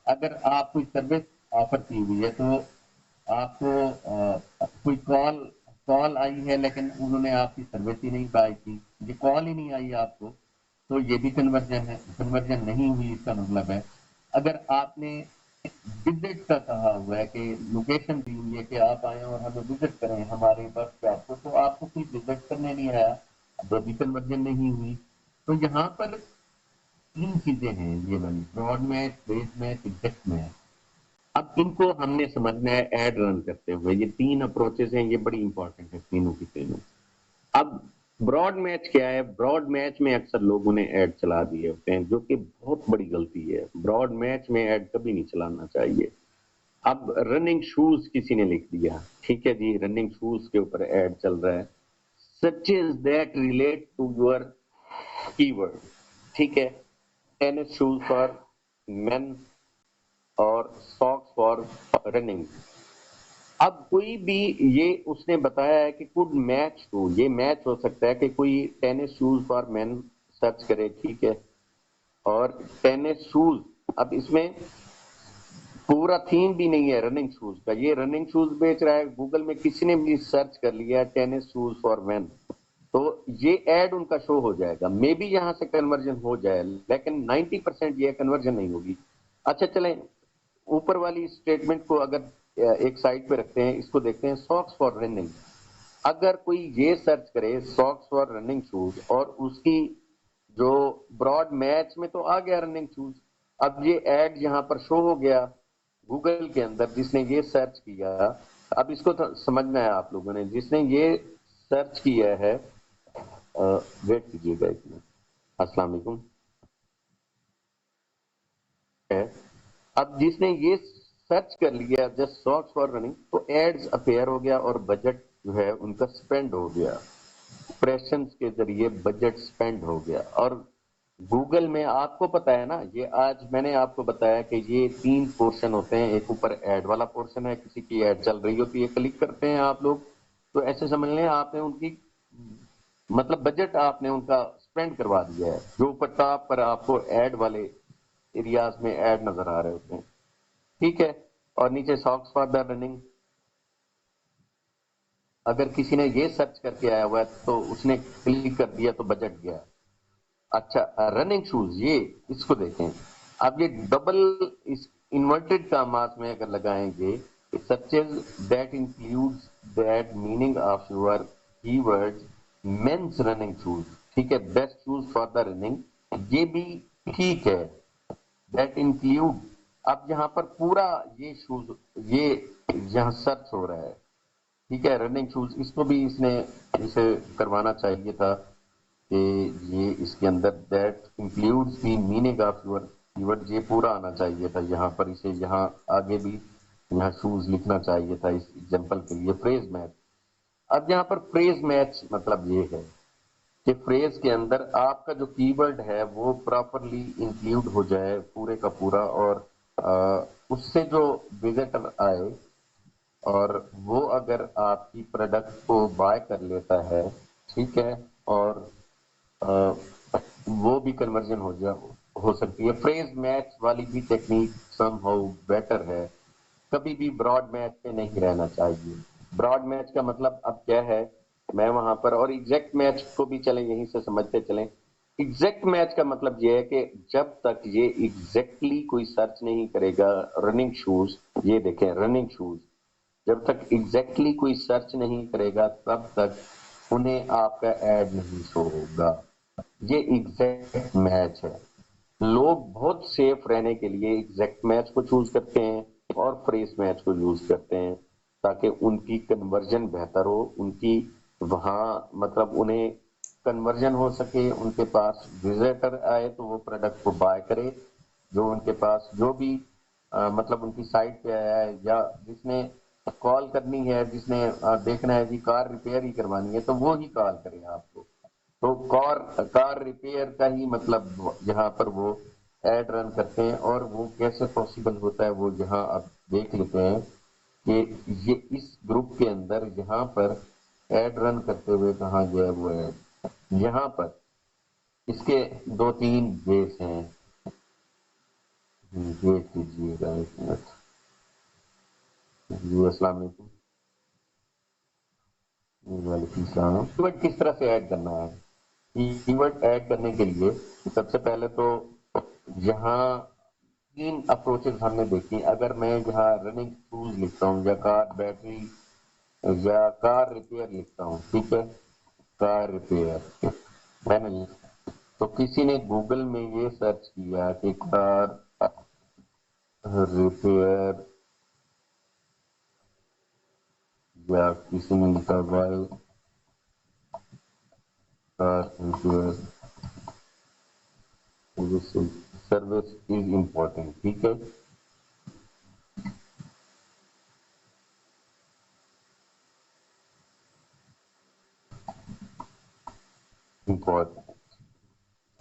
اگر آپ کوئی سروس آفر کی ہوئی ہے تو آپ کو کوئی کال آئی ہے لیکن انہوں نے آپ کی سروس ہی نہیں بائی کی، یہ کال ہی نہیں آئی آپ کو، تو یہ بھی کنورژن ہے. کنورژن نہیں ہوئی اس کا مطلب ہے. اگر آپ نے وزٹ کا کہا ہوا ہے کہ لوکیشن دی ہوئی ہے کہ آپ آئیں اور ہمیں وزٹ کریں ہمارے بس اسٹاپ کو، تو آپ کو کوئی وزٹ کرنے نہیں آیا، وہ بھی کنورژن نہیں ہوئی. تو یہاں پر تین چیزیں ہیں، یہ والی براڈ میچ، بیس میچ، ایگزیکٹ میچ. اب ان کو ہم نے سمجھنا ہے ایڈ رن کرتے ہوئے. یہ تین اپروچز ہیں، یہ بڑی امپورٹنٹ ہے تینوں کی تینوں. اب براڈ میچ کیا ہے؟ براڈ میچ میں اکثر لوگوں نے ایڈ چلا دیے ہوتے ہیں، جو کہ بہت بڑی غلطی ہے. براڈ میچ میں ایڈ کبھی نہیں چلانا چاہیے. اب رننگ شوز کسی نے لکھ دیا، ٹھیک ہے جی، رننگ شوز کے اوپر ایڈ چل رہا ہے. Such as that relate to your keyword, ٹھیک ہے, ٹینس شوز فار مین اور ساکس فار رننگ. اب کوئی بھی یہ اس نے بتایا ہے کہ کوڈ میچ ٹو, یہ میچ ہو سکتا ہے کہ کوئی tennis shoes for men search کرے, ٹھیک ہے, اور ٹینس شوز, اب اس میں پورا تھیم بھی نہیں ہے رننگ شوز کا, یہ رننگ شوز بیچ رہا ہے, گوگل میں کسی نے بھی سرچ کر لیا ٹینس شوز فار مین, تو یہ ایڈ ان کا شو ہو جائے گا, مے بی یہاں سے کنورژن ہو جائے لیکن 90% یہ کنورژن نہیں ہوگی. اچھا چلیں اوپر والی اسٹیٹمنٹ کو اگر ایک سائڈ پہ رکھتے ہیں, اس کو دیکھتے ہیں ساکس فار رننگ. اگر کوئی یہ سرچ کرے ساکس فار رننگ شوز اور اس کی جو براڈ میچ میں تو آ گیا رننگ شوز, اب یہ ایڈ یہاں پر شو ہو گیا گوگل کے اندر, جس نے یہ سرچ کیا, اب اس کو سمجھنا ہے آپ لوگوں نے, جس نے یہ سرچ کیا ہے, ویٹ کیجیے گا ایک منٹ, السلام علیکم. اب جس نے یہ سرچ کر لیا جسٹ ساکس فار رننگ, تو ایڈز اپیئر ہو گیا اور بجٹ جو ہے ان کا سپینڈ ہو گیا, پریشنز کے ذریعے بجٹ سپینڈ ہو گیا. اور گوگل میں آپ کو پتا ہے نا, یہ آج میں نے آپ کو بتایا کہ یہ 3 پورشن ہوتے ہیں, ایک اوپر ایڈ والا پورشن ہے, کسی کی ایڈ چل رہی ہوتی ہے, کلک کرتے ہیں آپ لوگ, تو ایسے سمجھ لیں آپ نے ان کی مطلب بجٹ آپ نے ان کا سپینڈ کروا دیا ہے, جو اوپر ٹاپ پر آپ کو ایڈ والے ایریاز میں ایڈ نظر آ رہے ہوتے ہیں, ٹھیک ہے, اور نیچے ساکس فار دا رننگ. اگر کسی نے یہ سرچ کر کے آیا ہوا ہے تو اس نے کلک کر دیا تو بجٹ گیا. اچھا رننگ شوز, یہ اس کو دیکھیں, اب یہ ڈبل انورٹیڈ کامات میں اگر لگائیں گے, سچز that includes that meaning of your keyword means running shoes, ٹھیک ہے, best shoes for the running, یہ بھی ٹھیک ہے, دیٹ انکلوڈ. اب یہاں پر پورا یہ شوز یہ یہاں سرچ ہو رہا ہے, ٹھیک ہے, رننگ شوز, اس کو بھی اس نے اسے کروانا چاہیے تھا کہ یہ اس کے اندر that includes the meaning of your keyword, یہ پورا آنا چاہیے تھا یہاں پر, اسے یہاں آگے بھی یہاں شوز لکھنا چاہیے تھا اس ایگزامپل کے لیے. فریز میچ, اب یہاں پر فریز میچ مطلب یہ ہے کہ فریز کے اندر آپ کا جو کی ورڈ ہے وہ پراپرلی انکلوڈ ہو جائے پورے کا پورا, اور اس سے جو وزٹر آئے اور وہ اگر آپ کی پروڈکٹ کو بائی کر لیتا ہے, ٹھیک ہے, اور وہ بھی کنورژن ہو سکتی ہے. فریز میچ والی بھی ٹیکنیک سم ہاؤ بیٹر ہے, کبھی بھی براڈ میچ پہ نہیں رہنا چاہیے. براڈ میچ کا مطلب اب کیا ہے, میں وہاں پر, اور ایگزیکٹ میچ کو بھی چلیں یہیں سے سمجھتے چلیں. ایگزیکٹ میچ کا مطلب یہ ہے کہ جب تک یہ ایگزیکٹلی کوئی سرچ نہیں کرے گا رننگ شوز, یہ دیکھیں رننگ شوز, جب تک ایگزیکٹلی کوئی سرچ نہیں کرے گا تب تک انہیں آپ کا ایڈ نہیں شو ہوگا. یہ ایگزیکٹ میچ ہے. لوگ بہت سیف رہنے کے لیے ایگزیکٹ میچ کو چوز کرتے ہیں اور فریز میچ کو یوز کرتے ہیں تاکہ ان کی کنورژن بہتر ہو, ان کی وہاں مطلب انہیں کنورژن ہو سکے, ان کے پاس وزٹر آئے تو وہ پروڈکٹ کو بائی کرے, جو ان کے پاس جو بھی مطلب ان کی سائٹ پہ آیا ہے, یا جس نے کال کرنی ہے, جس نے دیکھنا ہے کہ کار ریپیئر ہی کروانی ہے, تو وہ ہی کال کرے آپ کو. تو کار ریپیئر کا ہی مطلب یہاں پر وہ ایڈ رن کرتے ہیں, اور وہ کیسے پاسبل ہوتا ہے وہ یہاں آپ دیکھ لیتے ہیں کہ یہ اس گروپ کے اندر یہاں پر ایڈ رن کرتے ہوئے کہاں گیا وہ ایڈ, یہاں پر اس کے 2-3 بیس ہیں. دیکھ لیجیے گا ایک منٹ. جی السلام علیکم. وعلیکم السلام. کیورڈ کس طرح سے ایڈ کرنا ہے, کیورڈ ایڈ کرنے کے لیے سب سے پہلے تو یہاں 3 اپروچز ہم نے دیکھی. اگر میں یہاں رننگ شوز لکھتا ہوں یا کار بیٹری یا کار ریپیئر لکھتا ہوں, ٹھیک ہے, کار ریپیئر میں نے, تو کسی نے گوگل میں یہ سرچ کیا کہ کار ریپیئر, یا کسی نے لکھا by car repair service is important, ٹھیک ہے. امپورٹنٹ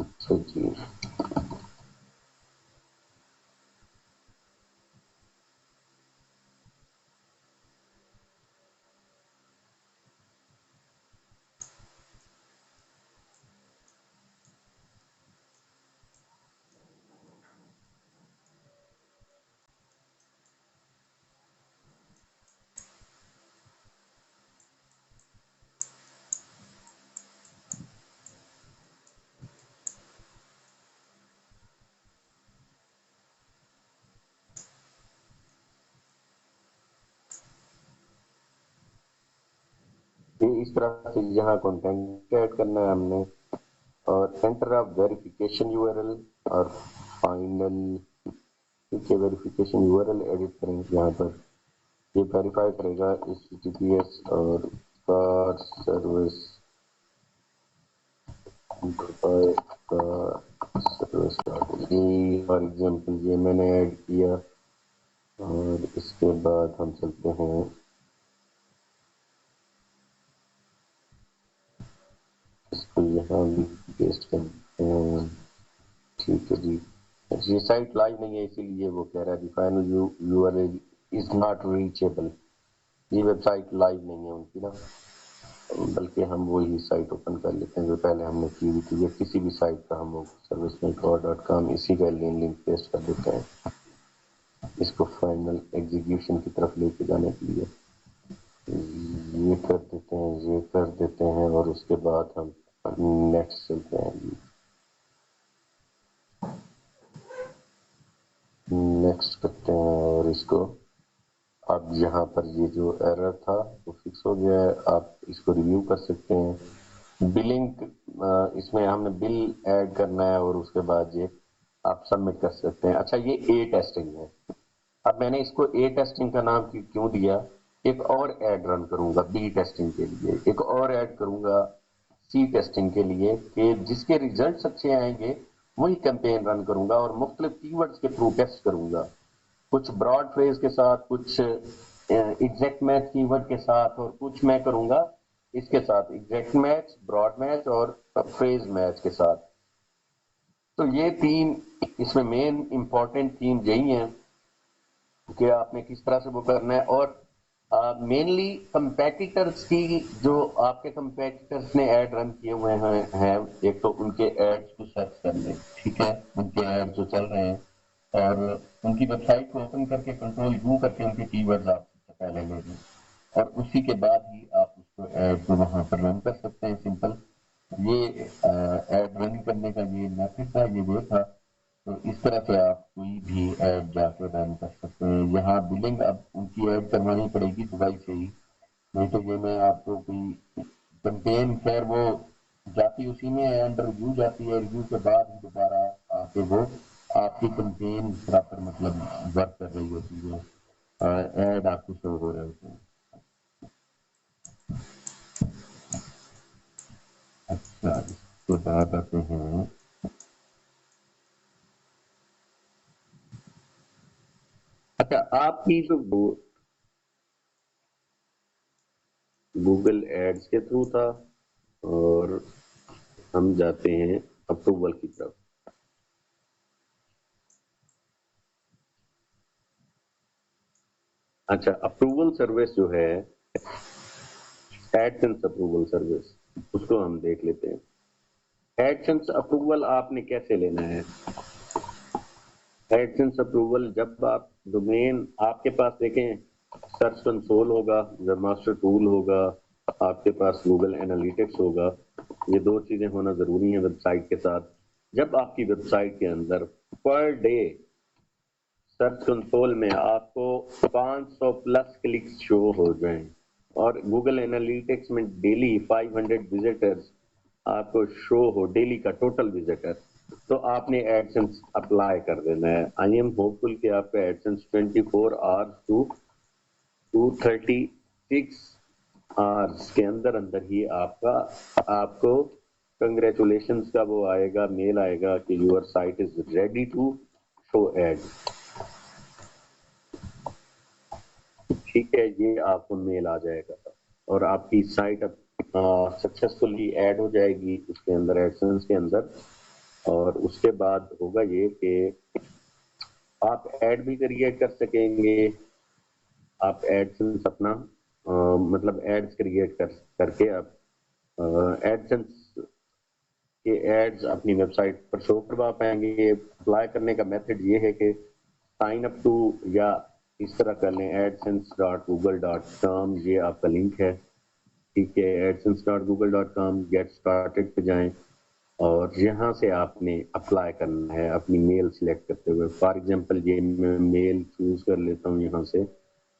اچھا جی یہ اس طرح سے یہاں کنٹینٹ ایڈ کرنا ہے ہم نے، اور enter of verification URL are ایل، اور فائنل ٹھیک ہے ویریفیکیشن یو آر ایل ایڈٹ کریں گے یہاں پر، یہ ویریفائی کرے گا HTTPS اور car service service for example یہ میں نے ایڈ کیا، اور اس کے بعد ہم چلتے ہیں اس کو یہاں بھی پیسٹ کرتے ہیں، ٹھیک ہے جی۔ یہ سائٹ لائیو نہیں ہے اسی لیے وہ کہہ رہا ہے final you R L is not reachable, یہ ویب سائٹ لائیو نہیں ہے ان کی نا، بلکہ ہم وہی سائٹ اوپن کر لیتے ہیں جو پہلے ہم نے کی ہوئی تھی، یا کسی بھی سائٹ کا ہم servicementor.com اسی کا لنک پیسٹ کر دیتے ہیں اس کو فائنل ایگزیکیوشن کی طرف لے کے جانے کے لیے، یہ کر دیتے ہیں، یہ کر دیتے ہیں، اور اس کے بعد ہم نیکسٹ چلتے ہیں جی، نیکسٹ کرتے ہیں، اور اس کو اب یہاں پر یہ جو ایرر تھا وہ فکس ہو گیا ہے، آپ اس کو ریویو کر سکتے ہیں۔ بلنگ اس میں ہم نے بل ایڈ کرنا ہے اور اس کے بعد یہ آپ سبمٹ کر سکتے ہیں۔ اچھا یہ اے ٹیسٹنگ ہے، اب میں نے اس کو اے ٹیسٹنگ کا نام کیوں دیا، ایک اور ایڈ رن کروں گا بی ٹیسٹنگ کے لیے، ایک اور ایڈ کروں گا سی ٹیسٹنگ کے لیے، کہ جس کے ریزلٹس اچھے آئیں گے وہی کیمپین رن کروں گا اور مختلف کی ورڈز کے تھرو ٹیسٹ کروں گا، کچھ براڈ فریز کے ساتھ، کچھ ایگزیکٹ میچ کی ورڈ کے ساتھ، اور کچھ میں کروں گا اس کے ساتھ ایگزیکٹ میچ، براڈ میچ اور فریز میچ کے ساتھ۔ تو یہ تین اس میں مین امپورٹنٹ تھیم یہی ہیں کہ آپ نے کس طرح سے وہ کرنا ہے، اور مینلی کمپیٹیٹرز کی جو آپ کے کمپیٹیٹرز نے ایڈ رن کیے ہوئے ہیں ایک تو ان کے ایڈز کو سرچ کر لیں، ٹھیک ہے، ان کے ایڈ جو چل رہے ہیں، اور ان کی ویب سائٹ کو اوپن کر کے کنٹرول یو کر کے ان کے کی ورڈز آپ سب سے پہلے لے لیں، اور اسی کے بعد ہی آپ اس کو ایڈ کو وہاں پر رن کر سکتے ہیں سمپل۔ یہ ایڈ رن کرنے کا یہ میتھڈ تھا، یہ وہ تھا، تو اس طرح سے آپ کوئی بھی ایڈ جا کے رن کر سکتے ہیں۔ یہاں بلنگ اب ان کی ایڈ کروانی پڑے گی دبئی سے ہی، نہیں تو یہ میں آپ کو کوئی کمپین خیر وہ جاتی اسی میں ہے، انڈر ریویو جاتی ہے، ریویو کے بعد ہی دوبارہ آ کے وہ آپ کی کمپین پراپر مطلب ورک کر رہی ہوتی ہے، ایڈ آپ کو شو ہو رہے ہوتے ہیں۔ اچھا اس کے بعد آتے ہیں، اچھا آپ کی جو گوگل ایڈز کے تھرو تھا، اور ہم جاتے ہیں اپروول کی طرف۔ اچھا اپروول سروس جو ہے ایڈسنس اپروول سروس، اس کو ہم دیکھ لیتے ہیں۔ ایڈسنس اپروول آپ نے کیسے لینا ہے؟ ایڈسنس اپروول جب آپ ڈومین آپ کے پاس دیکھیں سرچ کنسول ہوگا، ویب ماسٹر ٹول ہوگا، آپ کے پاس گوگل انالیٹکس ہوگا، یہ دو چیزیں ہونا ضروری ہیں ویب سائٹ کے ساتھ۔ جب آپ کی ویب سائٹ کے اندر پر ڈے سرچ کنسول میں آپ کو 500 پلس کلکس شو ہو جائیں، اور گوگل انالیٹکس میں ڈیلی 500 وزٹرز آپ کو شو ہو، ڈیلی کا ٹوٹل وزٹر، تو آپ نے ایڈسنس اپلائی کر دینا ہے۔ آئی ایم ہوپ فل کہ آپ کا ایڈسنس 24 آورس ٹو 236 آورس کے اندر ہی آپ کو کنگریچولیشنز کا وہ آئے گا، میل آئے گا کہ your site is ready to show ad, ٹھیک ہے، یہ آپ کو میل آ جائے گا، اور آپ کی سائٹ اب سکسیسفلی ایڈ ہو جائے گی اس کے اندر، ایڈسنس کے اندر، اور اس کے بعد ہوگا یہ کہ آپ ایڈ بھی کریٹ کر سکیں گے. آپ ایڈسنس اپنا مطلب ایڈز کریٹ کر کے آپ ایڈسنس کے ایڈز اپنی ویب سائٹ پر شو کروا پائیں گے. اپلائی کرنے کا میتھڈ یہ ہے کہ سائن اپ ٹو یا اس طرح کر لیں adsense.google.com، یہ آپ کا لنک ہے. ٹھیک ہے، adsense.google.com گیٹ اسٹارٹڈ پہ جائیں اور یہاں سے آپ نے اپلائی کرنا ہے اپنی میل سلیکٹ کرتے ہوئے. فار ایگزامپل یہ میں میل چوز کر لیتا ہوں یہاں سے.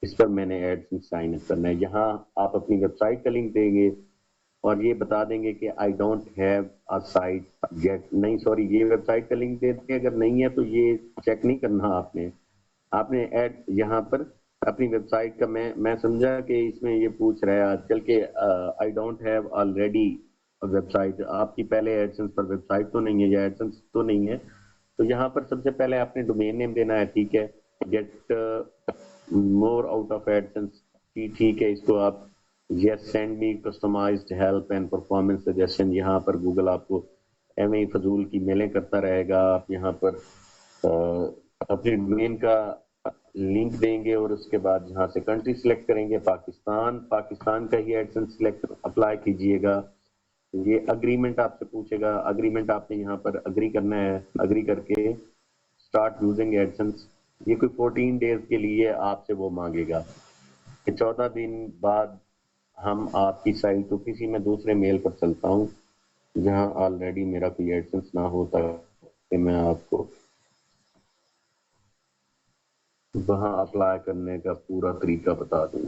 اس پر میں نے ایڈسنس سائن اپ کرنا ہے. یہاں آپ اپنی ویب سائٹ کا لنک دیں گے اور یہ بتا دیں گے کہ I don't have a site get, نہیں سوری، یہ ویب سائٹ کا لنک دے دیں. اگر نہیں ہے تو یہ چیک نہیں کرنا آپ نے ایڈ یہاں پر اپنی ویب سائٹ کا. میں سمجھا کہ اس میں یہ پوچھ رہا ہے آج کل کہ I don't have already website. آپ کی پہلے ایڈسنس پر ویب سائٹ تو نہیں ہے یا ایڈسنس تو نہیں ہے، تو یہاں پر سب سے پہلے آپ نے ڈومین نیم دینا ہے. ٹھیک ہے، get more out of AdSense. ٹھیک ہے، اس کو آپ yes send me customized help and performance suggestion. یہاں پر گوگل آپ کو ایم ای فضول کی میلیں کرتا رہے گا. آپ یہاں پر اپنی ڈومین کا لنک دیں گے اور اس کے بعد یہاں سے کنٹری سلیکٹ کریں گے پاکستان کا ہی ایڈسنس سلیکٹ اپلائی کیجئے گا. یہ اگریمنٹ آپ سے پوچھے گا، اگریمنٹ آپ نے یہاں پر اگری کرنا ہے. اگری کر کے اسٹارٹ یوزنگ ایڈسنس. یہ کوئی 14 ڈیز کے لیے آپ سے وہ مانگے گا کہ 14 دن بعد ہم آپ کی سائٹ کو کسی میں دوسرے میل پر چلتا ہوں جہاں آلریڈی میرا کوئی ایڈسنس نہ ہوتا کہ میں آپ کو وہاں اپلائی کرنے کا پورا طریقہ بتا دوں.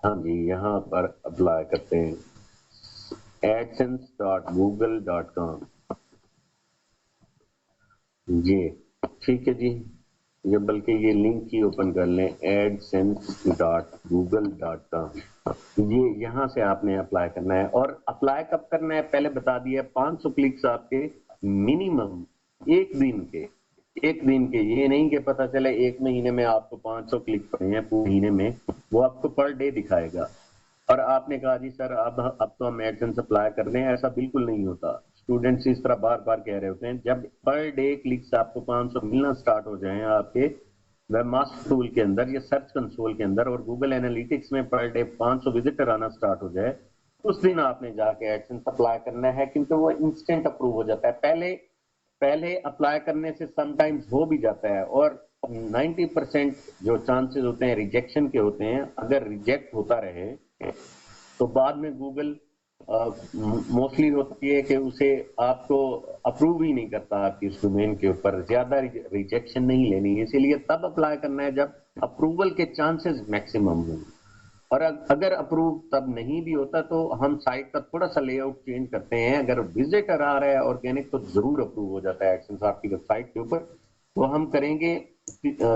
ہاں جی، یہاں پر اپلائی کرتے ہیں adsense.google.com. جی ٹھیک ہے جی، یہ بلکہ یہ لنک ہی اوپن کر لیں adsense.google.com. یہ یہاں سے آپ نے اپلائی کرنا ہے. اور اپلائی کب کرنا ہے پہلے بتا دیا. 500 کلکس آپ کے منیمم ایک دن کے. یہ نہیں کہ پتہ چلے ایک مہینے میں آپ کو 500 کلک پڑے ہیں پورے مہینے میں، وہ آپ کو پر ڈے دکھائے گا. اور آپ نے کہا جی سر اب تو ہم ایڈسنس اپلائی کر رہے ہیں، ایسا بالکل نہیں ہوتا. اسٹوڈنٹس اس طرح بار بار کہہ رہے ہوتے ہیں. جب پر ڈے کلکس آپ کو 500 ملنا سٹارٹ ہو جائیں آپ کے ویب ماسٹر ٹول کے اندر یا سرچ کنسول کے اندر اور گوگل اینالیٹکس میں پر ڈے 500 وزٹر آنا سٹارٹ ہو جائے، اس دن آپ نے جا کے ایڈسنس اپلائی کرنا ہے، کیونکہ وہ انسٹنٹ اپروو ہو جاتا ہے. پہلے اپلائی کرنے سے سم ٹائمز ہو بھی جاتا ہے اور 90% جو چانسز ہوتے ہیں ریجیکشن کے ہوتے ہیں. اگر ریجیکٹ ہوتا رہے تو بعد میں گوگل موسٹلی ہوتی ہے کہ اسے آپ کو اپروو ہی نہیں کرتا آپ کی اس ڈومین کے اوپر. زیادہ ریجیکشن نہیں لینی ہے، اسی لیے تب اپلائی کرنا ہے جب اپروول کے چانسز میکسیمم ہوں. اور اگر اپروو تب نہیں بھی ہوتا تو ہم سائٹ کا تھوڑا سا لے آؤٹ چینج کرتے ہیں. اگر وزٹر آ رہا ہے آرگینک تو ضرور اپروو ہو جاتا ہے ایڈسنس آپ کی ویب سائٹ کے اوپر. وہ ہم کریں گے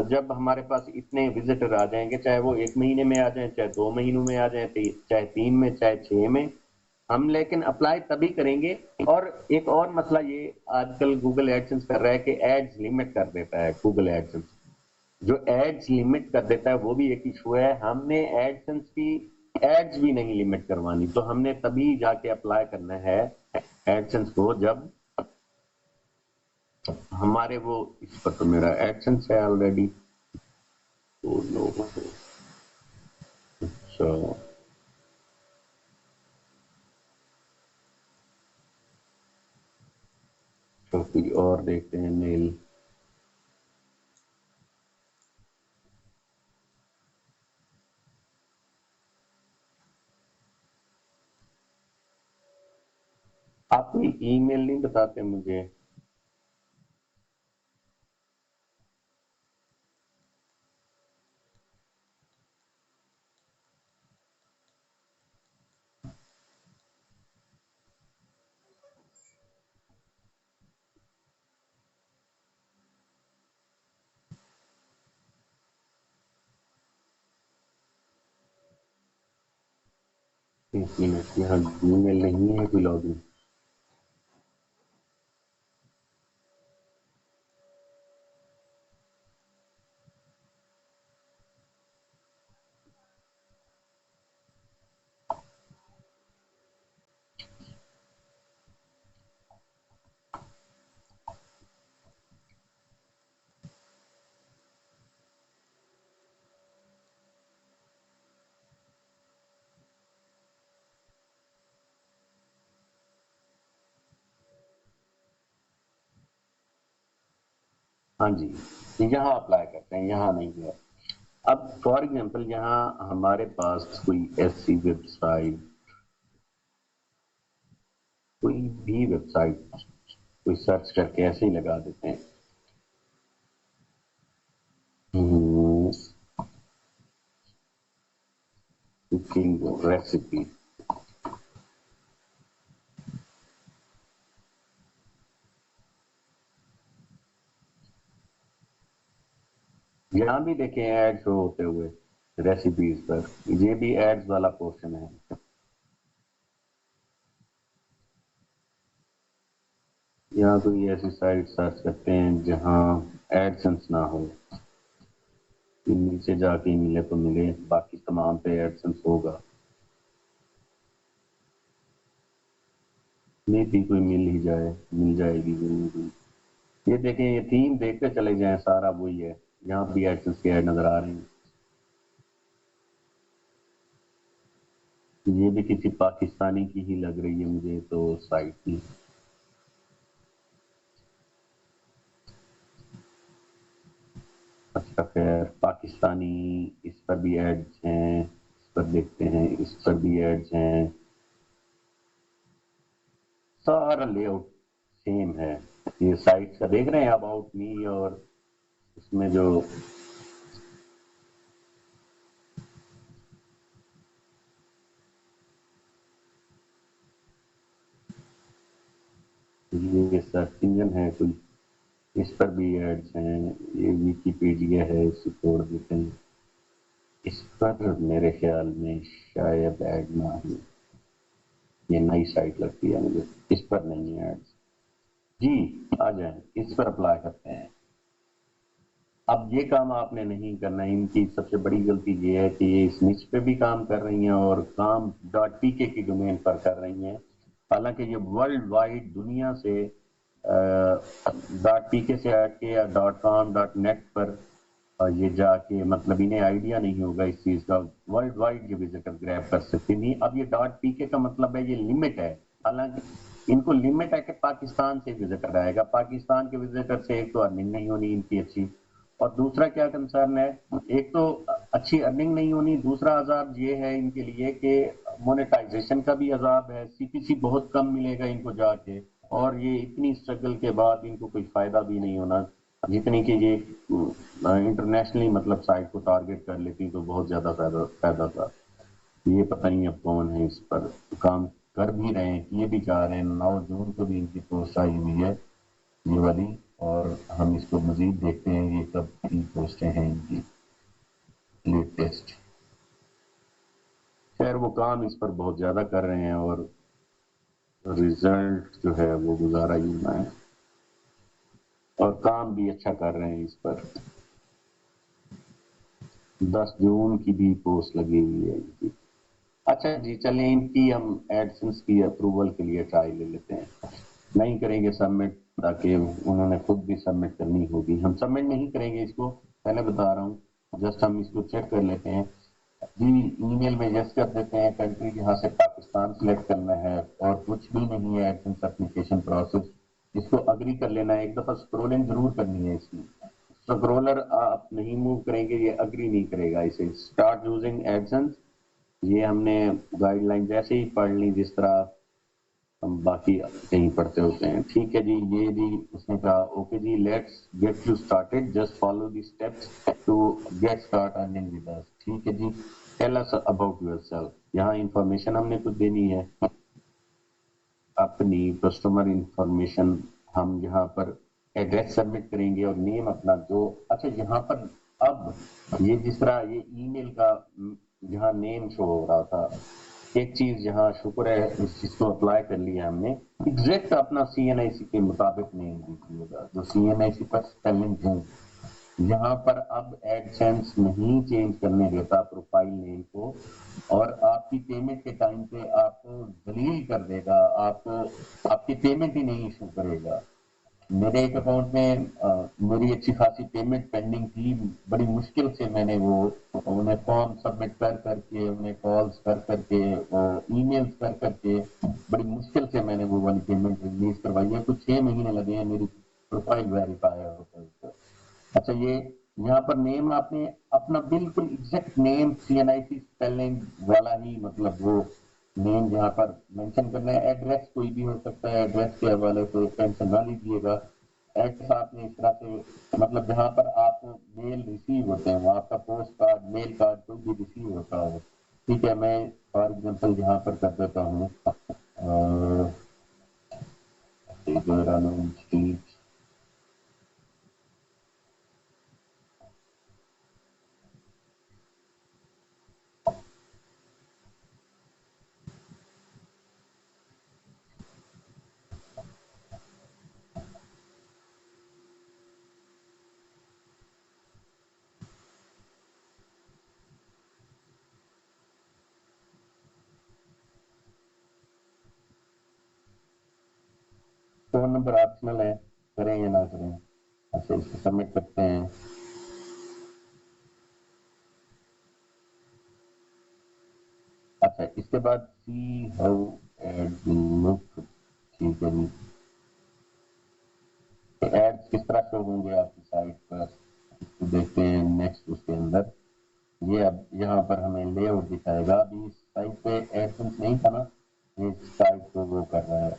جب ہمارے پاس اتنے وزٹر آ جائیں گے، چاہے وہ 1 مہینے میں آ جائیں، چاہے 2 مہینوں میں آ جائیں، چاہے 3 میں، چاہے 6 میں، ہم لیکن اپلائی تبھی کریں گے. اور ایک اور مسئلہ یہ آج کل گوگل ایڈسنس کر رہا ہے کہ ایڈز لمٹ کر دیتا ہے. گوگل ایڈسنس جو ایڈز لمٹ کر دیتا ہے وہ بھی ایک ایشو ہے. ہم نے ایڈسنس کی ایڈز بھی نہیں لمٹ کروانی، تو ہم نے تبھی جا کے اپلائی کرنا ہے ایڈسنس کو جب ہمارے وہ اس پر تو میرا ایڈسنس ہے آلریڈی. اچھا کوئی اور دیکھتے ہیں میل. آپ کوئی ای میل نہیں بتاتے مجھے. ایک منٹ، یہاں ای میل نہیں ہے کوئی لاگ ان. ہاں جی یہاں اپلائی کرتے ہیں، یہاں نہیں ہے. اب فار ایگزامپل یہاں ہمارے پاس کوئی ایسی ویب سائٹ، کوئی بھی ویب سائٹ کوئی سرچ کر کے ایسے ہی لگا دیتے ہیں کوکنگ ریسیپی. یہاں بھی دیکھیں ایڈ شو ہوتے ہوئے ریسیپیز پر، یہ بھی ایڈز والا پورشن ہے. یہاں کوئی ایسی سائٹ سرچ کرتے ہیں جہاں ایڈسنس نہ ہو، نیچے جا کے ملے تو ملے، باقی تمام پہ ایڈسنس ہوگا. نہیں بھی کوئی مل ہی جائے، مل جائے گی ضرور. یہ دیکھیں یہ تھیم دیکھتے چلے جائیں، سارا وہی ہے، یہاں بھی ایڈسنس کے ایڈ نظر آ رہے ہیں. یہ بھی کسی پاکستانی کی ہی لگ رہی ہے مجھے تو سائٹ کی. اچھا خیر پاکستانی، اس پر بھی ایڈز ہیں، اس پر دیکھتے ہیں، اس پر بھی ایڈز ہیں. سارا لے آؤٹ سیم ہے. یہ سائٹ کا دیکھ رہے ہیں اباؤٹ می، اور اس میں جو یہ سرچ انجن ہے کوئی، اس پر بھی ایڈز ہیں. یہ ویکیپیڈیا ہے، اس سے چھوڑ دیتے ہیں. اس پر میرے خیال میں شاید ایڈ نہ ہو، یہ نئی سائٹ لگتی ہے مجھے، اس پر نہیں ہے ایڈز. جی آ جائیں، اس پر اپلائی کرتے ہیں. اب یہ کام آپ نے نہیں کرنا ہے. ان کی سب سے بڑی غلطی یہ ہے کہ یہ اس نچ پہ بھی کام کر رہی ہیں اور کام ڈاٹ پی کے کی ڈومین پر کر رہی ہیں، حالانکہ یہ ورلڈ وائڈ دنیا سے ڈاٹ پی کے سے ہٹ کے یا ڈاٹ کام ڈاٹ نیٹ پر یہ جا کے، مطلب انہیں آئیڈیا نہیں ہوگا اس چیز کا، ورلڈ وائڈ یہ وزٹر گریب کر سکتے نہیں. اب یہ ڈاٹ پی کے کا مطلب ہے یہ لمٹ ہے، حالانکہ ان کو لمٹ ہے کہ پاکستان سے وزٹر آئے گا. پاکستان کے وزٹر سے ایک تو ارننگ نہیں ہونی ان کی اچھی، اور دوسرا کیا کنسرن ہے، ایک تو اچھی ارننگ نہیں ہونی، دوسرا عذاب یہ ہے ان کے لیے کہ مونیٹائزیشن کا بھی عذاب ہے. سی پی سی بہت کم ملے گا ان کو جا کے، اور یہ اتنی اسٹرگل کے بعد ان کو کوئی فائدہ بھی نہیں ہونا، جتنی کہ یہ انٹرنیشنلی مطلب سائٹ کو ٹارگٹ کر لیتی تو بہت زیادہ فائدہ تھا. یہ پتہ نہیں اب کون ہے اس پر کام کر بھی رہے ہیں، یہ بھی چاہ رہے ہیں. 9 جون کو بھی ان کی پوسٹ آئی ہوئی ہے یہ والی، اور ہم اس کو مزید دیکھتے ہیں یہ کب کی پوسٹیں ہیں ان کی لیٹسٹ. خیر وہ کام اس پر بہت زیادہ کر رہے ہیں اور ریزلٹ جو ہے وہ گزارا ہی ہونا ہے، اور کام بھی اچھا کر رہے ہیں اس پر. 10 جون کی بھی پوسٹ لگی ہوئی ہے ان کی. اچھا جی چلیں، ان کی ہم ایڈسنس کی اپروول کے لیے ٹرائی لے لیتے ہیں. نہیں کریں گے سبمٹ، تاکہ انہوں نے خود بھی سبمٹ کرنی ہوگی. ہم سبمٹ نہیں کریں گے اس کو، پہلے بتا رہا ہوں، جسٹ ہم اس کو چیک کر لیتے ہیں. جی ای میل میں یس کر دیتے ہیں، کنٹری یہاں سے پاکستان سلیکٹ کرنا ہے، اور کچھ بھی نہیں ہے ایڈسنس اپلیکیشن پروسیس. اس کو اگری کر لینا ہے. ایک دفعہ اسکرولنگ ضرور کرنی ہے. اس کی اسکرولر آپ نہیں موو کریں گے یہ اگری نہیں کرے گا. اسے اسٹارٹ یوزنگ ایڈسنس، یہ ہم نے گائیڈ لائن جیسے ہی پڑھ لی جس طرح ہم باقی کہیں پڑھتے ہوتے ہیں. ٹھیک ہے جی، یہ جی اس نے کہا اوکے جی let's get you started, just follow the steps to get start earning with us. ٹھیک ہے جی، tell us about yourself. یہاں انفارمیشن ہم نے کچھ دینی ہے اپنی، کسٹمر انفارمیشن. ہم یہاں پر ایڈریس سبمٹ کریں گے اور نیم اپنا جو. اچھا یہاں پر اب یہ جس طرح یہ ای میل کا جہاں نیم شو ہو رہا تھا، ایک چیز یہاں شکر ہے اس چیز کو اپلائی کر لیا ہم نے، ایگزیکٹ اپنا سی این آئی سی کے مطابق نیم دیجیے گا جو سی این آئی سی پر اسپیلنگ ہے. یہاں پر اب ایڈ سینس نہیں چینج کرنے دیتا پروفائل نیم کو، اور آپ کی پیمنٹ کے ٹائم پہ آپ کو دلیل کر دے گا، آپ کی پیمنٹ ہی نہیں ایشو کرے گا. میرے ایک اکاؤنٹ میں میری اچھی خاصی پیمنٹ پینڈنگ تھی، بڑی مشکل سے میں نے وہ انہیں فارم سبمٹ کر کر کے، انہیں کالز کر کر کے، ای میلز کر کر کے، بڑی مشکل سے میں نے وہ والی پیمنٹ ریلیز کروائی ہے. کچھ 6 مہینے لگے ہیں میری پروفائل ویریفائی ہوتے. اچھا یہ یہاں پر نیم آپ نے اپنا بالکل ایگزیکٹ نیم CNIC اسپیلنگ والا ہی مطلب وہ نیم یہاں پر مینشن کرنا ہے. ایڈریس کوئی بھی ہو سکتا ہے, ایڈریس کے حوالے سے ٹینشن نہ لیجیے گا. ایڈریس آپ نے اس طرح سے مطلب جہاں پر آپ کو میل ریسیو ہوتے ہیں وہاں کا پوسٹ کارڈ میل کارڈ کوئی بھی ریسیو ہوتا ہے. ٹھیک ہے, میں فار ایگزامپل یہاں پر کر دیتا ہوں فون نمبر آپشنل ہے, کریں یا نہ کریں. اچھا اس کو سبمٹ کرتے ہیں. اچھا اس کے بعد سی ہاؤ ایڈ لک. ٹھیک ہے جی, ایڈس کس طرح شو ہوں گے آپ کی سائٹ پر دیکھتے ہیں. نیکسٹ اس کے اندر یہ اب یہاں پر ہمیں لے آؤٹ دکھائے گا. ابھی اس سائٹ پہ ایڈسنس نہیں تھا نا, یہ سائٹ کو وہ کر رہا ہے,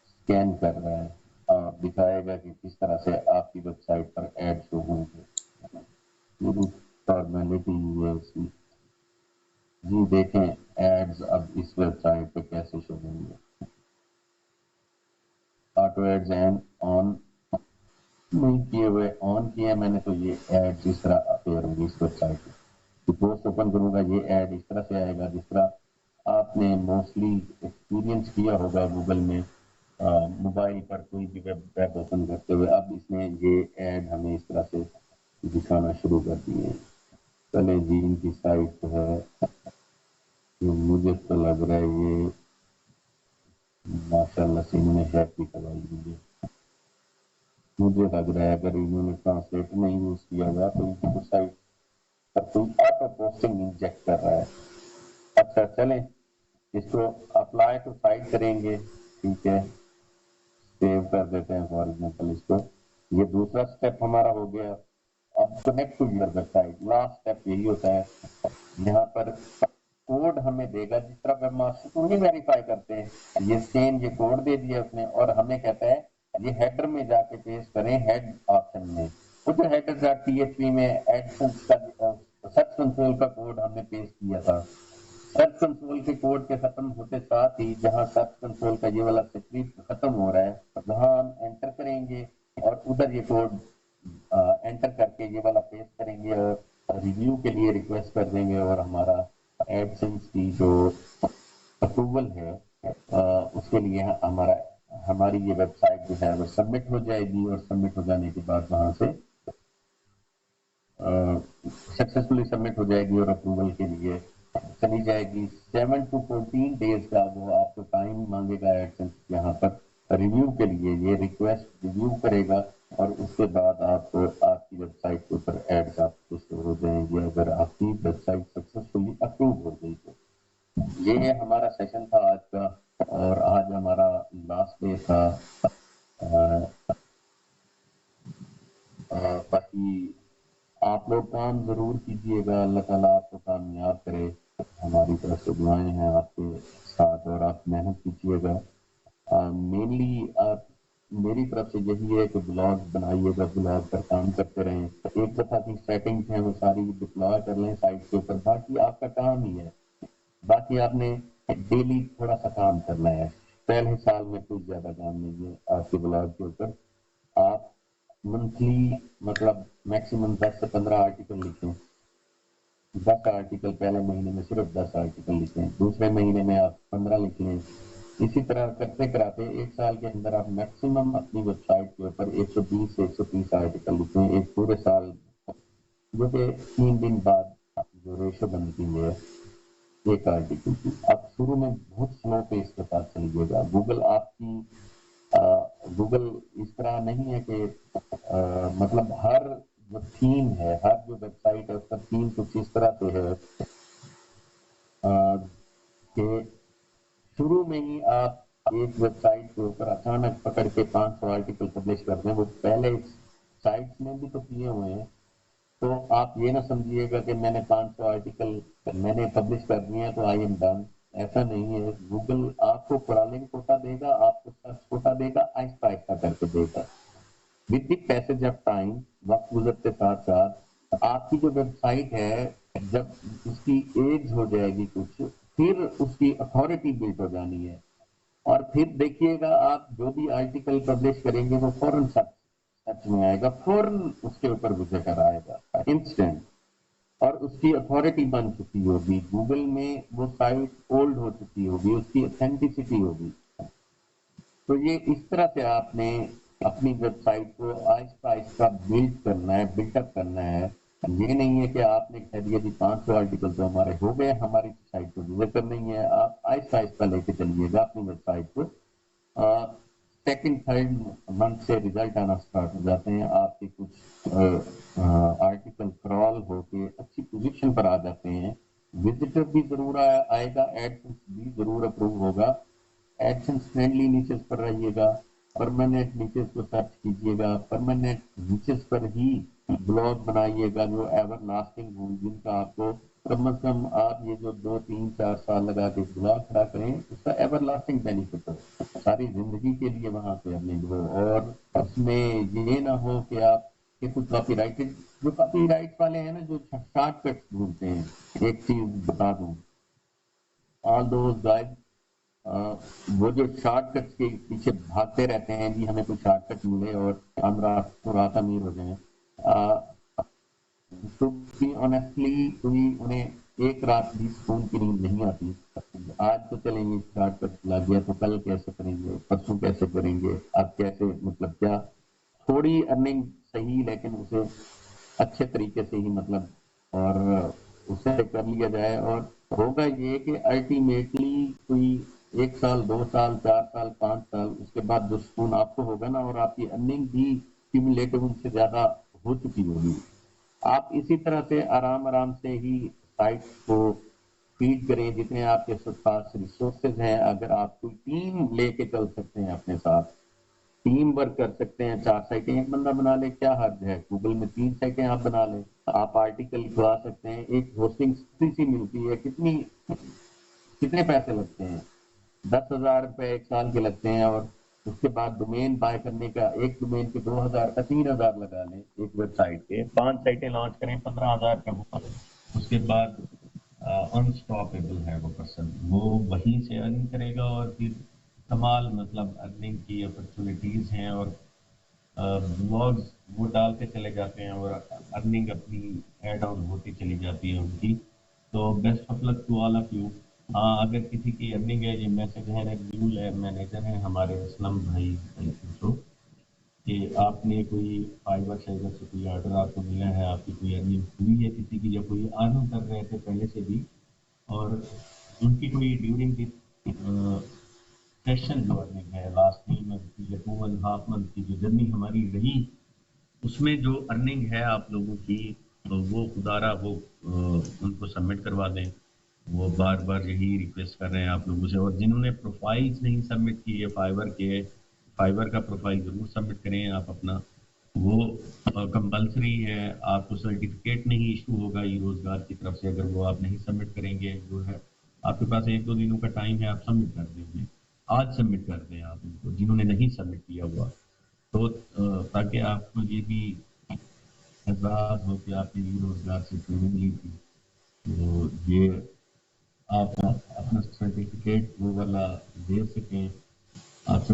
اسکین کر رہا ہے اور دکھائے گا کہ کس طرح سے آپ کی ویب سائٹ پر ایڈ شو ہوں گے. پوری فارمیلٹی ہے اس کی. جی دیکھیں ایڈز اب اس ویب سائٹ پہ کیسے شو ہوں گے. آٹو ایڈز اینڈ آن نہیں کیے ہوئے, آن کیے ہیں میں نے تو یہ ایڈ اس طرح اپیئر ہوگی اس ویب سائٹ پہ. پوسٹ اوپن کروں گا یہ ایڈ اس طرح سے آئے گا جس طرح آپ نے موسٹلی ایکسپیرینس کیا ہوگا گوگل میں موبائل پر کوئی بھی ویب اوپن کرتے ہوئے. اب اس نے یہ ایڈ ہمیں اس طرح سے دکھانا شروع کر دیے ہیں. چلے جی ان کی سائٹ ہے, مجھے تو لگ رہا ہے یہ ماشاء اللہ سے انہوں نے ہیک بھی کروائی. مجھے لگ رہا ہے اگر انہوں نے ٹرانسلیٹ نہیں یوز کیا ہوا تو ان کی سائٹ پر کوئی آٹو پوسٹنگ انجیکٹ کر رہا ہے. اچھا چلیں اس کو اپلائی ٹو سائٹ کریں گے. ٹھیک ہے, سیو کر دیتے ہیں فار ایگزامپل اس کو. یہ دوسرا اسٹیپ ہمارا ہو گیا. اب connect to your website. Last step یہی ہوتا ہے, یہاں پر کوڈ ہمیں دے گا جس طرح ویب ماسٹر کو نہیں ویریفائی کرتے ہیں. یہ سیم یہ کوڈ دے دیا اس نے اور ہمیں کہتا ہے یہ ہیڈر میں جا کے پیسٹ کریں ہیڈ آپشن میں. وہ جو ہیڈر PHP میں ایڈسنس کا سرچ کنسول کا کوڈ ہم نے پیسٹ کیا تھا. سرچ کنسول کے کوڈ کے ختم ہوتے ساتھ ہی جہاں سرچ کنسول کا یہ والا سکرپٹ ختم ہو رہا ہے وہاں ہم انٹر کریں گے اور ادھر یہ کوڈ انٹر کر کے یہ والا پیسٹ کریں گے اور ریویو کے لیے ریکویسٹ کر دیں گے اور ہمارا ایڈسنس کی جو اپروول ہے اس کے لیے ہماری یہ ویب سائٹ جو ہے وہ سبمٹ ہو جائے گی. اور سبمٹ ہو جانے کے بعد وہاں سے سکسیسفلی سبمٹ ہو جائے گی اور اپروول کے لیے چلی جائے گی. 7 to 14 days کا وہ آپ کو ٹائم مانگے گا ایڈسنس یہاں پر ریویو کے لیے. یہ ریکویسٹ ریویو کرے گا اور اس کے بعد آپ کی ویب سائٹ کے اوپر ایڈز آپ کو شو ہو جائیں گے اگر آپ کی ویب سائٹ سکسیسفلی اپروو ہو گئی تو. یہ ہمارا سیشن تھا آج کا اور آج ہمارا لاسٹ ڈے تھا. باقی آپ لوگ کام ضرور کیجیے گا, اللہ تعالیٰ آپ کو کامیاب کرے. ہماری طرف سے دعائیں ہیں آپ کے ساتھ اور آپ محنت کیجیے گا. مینلی آپ میری طرف سے یہی ہے کہ بلاگ بنائیے گا, بلاگ پر کام کرتے رہیں. ایک دفعہ کی سیٹنگز ہیں وہ ساری ڈپلوائے کر لیں سائٹ کے اوپر. باقی آپ کا کام ہی ہے, باقی آپ نے ڈیلی تھوڑا سا کام کرنا ہے. پہلے سال میں کوئی زیادہ کام نہیں ہے آپ کے بلاگ کے اوپر. آپ منتھلی مطلب میکسیمم 10 سے 15 آرٹیکل لکھیں. 10 آرٹیکل پہلے مہینے میں صرف 10 آرٹیکل لکھیں, دوسرے مہینے میں آپ 15 لکھ لیں. اسی طرح کرتے کراتے ایک سال کے اندر آپ میکسیمم اپنی ویب سائٹ کے اوپر 120 سے 130 آرٹیکل لکھیں ایک پورے سال, جو کہ 3 دن بعد جو ریشو بنتی ہے ایک آرٹیکل کی. اب شروع میں بہت سلو پیس کے ساتھ چلیے گا. گوگل اس طرح نہیں ہے کہ مطلب ہر جو تھیم ہے, ہر جو ویب سائٹ ہے اس کا تھیم کچھ اس طرح سے ہے کہ شروع میں ہی آپ ایک ویب سائٹ کے اوپر اچانک پکڑ کے 500 آرٹیکل پبلش کر دیں. وہ پہلے سائٹس میں بھی تو کیے ہوئے ہیں. تو آپ یہ نہ سمجھیے گا کہ میں نے 500 آرٹیکل میں نے پبلش کر دیے ہیں تو آئی ایم ڈن. ایسا نہیں ہے. گوگل آپ کو کرالنگ کوٹا دے گا, آپ کو سرچ کوٹا دے گا, آہستہ آہستہ کر کے دے گا. With the passage of time, وقت گزرتے ساتھ ساتھ آپ کی جو ویب سائٹ ہے, جب اس کی ایج ہو جائے گی کچھ, پھر اس کی اتھارٹی بلڈ ہو جانی ہے. اور پھر دیکھیے گا آپ جو بھی آرٹیکل پبلش کریں گے وہ فوراً سرچ میں آئے گا, فوراً اس کے اوپر وزٹ آئے گا, انسٹنٹ. اور اس کی اتھارٹی بن چکی ہوگی گوگل میں, وہ سائٹ اولڈ ہو چکی ہوگی, اس کی اتھینٹسٹی ہوگی. تو یہ اس طرح سے آپ نے اپنی ویب سائٹ کو آہستہ آہستہ بلڈ کرنا ہے, بلڈ اپ کرنا ہے. یہ نہیں ہے کہ آپ نے کہہ دیا کہ 500 آرٹیکل تو ہمارے ہو گئے, ہماری سائٹ کو وزٹ کرنی ہے. آپ آہستہ آہستہ لے کے چلیے گا اپنی ویب سائٹ کو. سیکنڈ تھرڈ منتھ سے ریزلٹ آنا اسٹارٹ ہو جاتے ہیں. آپ کے کچھ آرٹیکل کرال ہو کے اچھی پوزیشن پر آ جاتے ہیں. وزٹر بھی ضرور آئے گا, ایڈسنس بھی ضرور اپروو ہوگا. ایڈسنس فرینڈلی نیچز پر رہیے گا, پرماننٹ نیچز کو سرچ کیجیے گا, پرماننٹ نیچز پر ہی بلاگ بنائیے گا جو ایور لاسٹنگ ہوں, جن کا آپ کو کم از کم آپ یہ جو 2 3 4 سال لگا کے بلاگ کھڑا کریں, اس کا ایور لاسٹنگ بینیفٹ ہو, ساری زندگی کے لیے وہاں پہ ارننگ ہو. اور اس میں یہ نہ ہو کہ آپ کے کچھ کاپی رائٹڈ, جو کاپی رائٹ والے ہیں نا جو شارٹ کٹ ڈھونڈتے ہیں. ایک چیز بتا دوں, آل دوز گائز, وہ جو شارٹ کٹ کے پیچھے بھاگتے رہتے ہیں, جی ہمیں کوئی شارٹ کٹ ملے اور ہم رات امیر ہو جائیں. تو آنیسٹلی کوئی انہیں ایک رات بھی سکون کی نیند نہیں آتی. آج تو چلیں گے شارٹ کٹ لگ گیا تو کل کیسے کریں گے, پرسوں کیسے کریں گے, اب کیسے, مطلب کیا تھوڑی ارننگ صحیح لیکن اسے اچھے طریقے سے ہی مطلب اور اسے کر لیا جائے. اور ہوگا یہ کہ الٹیمیٹلی کوئی 1 سال 2 سال 4 سال 5 سال اس کے بعد جو سکون آپ کو ہوگا نا, اور آپ کی ارننگ بھی کیومولیٹو ان سے زیادہ ہو چکی ہوگی. آپ اسی طرح سے آرام آرام سے ہی سائٹ کو فیڈ کریں جتنے آپ کے پاس ریسورسز ہیں. اگر آپ کوئی ٹیم لے کے چل سکتے ہیں اپنے ساتھ, ٹیم ورک کر سکتے ہیں, 4 سائٹیں ایک بندہ بنا لے, کیا حرج ہے. گوگل میں 3 سائٹیں آپ بنا لیں, آپ آرٹیکل کھلا سکتے ہیں. ایک ہوسٹنگ سی ملتی ہے, کتنے پیسے لگتے ہیں, 10,000 روپے 1 سال کے لگتے ہیں. اور اس کے بعد ڈومین بائی کرنے کا, ایک ڈومین کے 2,000 کا 3,000 لگا لیں. ایک ویب سائٹ کے 5 سائٹیں لانچ کریں, 15,000 کا بک. اس کے بعد انسٹاپیبل ہے وہ پرسن, وہ وہیں سے ارن کرے گا. اور پھر کمال مطلب ارننگ کی اپرچونیٹیز ہیں, اور بلاگز وہ ڈالتے چلے جاتے ہیں, اور ارننگ اپنی ایڈ آن ہوتی چلی جاتی ہے ان کی. تو best of luck to all of you. ہاں, اگر کسی کی ارننگ ہے, یہ میسج ہے, ریویول ہے, مینیجر ہیں ہمارے اسلم بھائی پوچھو کہ آپ نے کوئی فائبر شائبر سے کوئی آرڈر آپ کو ملا ہے, آپ کی کوئی ارننگ ہوئی ہے کسی کی, یا کوئی ارن کر رہے تھے پہلے سے بھی, اور ان کی کوئی ڈیورنگ دی سیشن جو ارننگ ہے لاسٹ 3 منتھ کی یا 2.5 منتھ کی جو جرنی ہماری رہی, اس میں جو ارننگ ہے آپ لوگوں کی, وہ خدارہ وہ ان کو سبمٹ کروا دیں. وہ بار بار یہی ریکویسٹ کر رہے ہیں آپ لوگوں سے. اور جنہوں نے پروفائلز نہیں سبمٹ کیے فائبر کا پروفائل ضرور سبمٹ کریں آپ اپنا. وہ کمپلسری ہے, آپ کو سرٹیفکیٹ نہیں ایشو ہوگا ای روزگار کی طرف سے اگر وہ آپ نہیں سبمٹ کریں گے. جو ہے آپ کے پاس 1-2 دنوں کا ٹائم ہے, آپ سبمٹ کر دیں گے. آج سبمٹ کر دیں آپ ان کو جنہوں نے نہیں سبمٹ کیا ہوا, تو تاکہ آپ کو یہ بھی اعزاز ہو کہ آپ نے ای روزگار سے ٹریننگ لی تھی. تو یہ آپ اپنا سرٹیفکیٹ وہ والا دے سکیں. آپ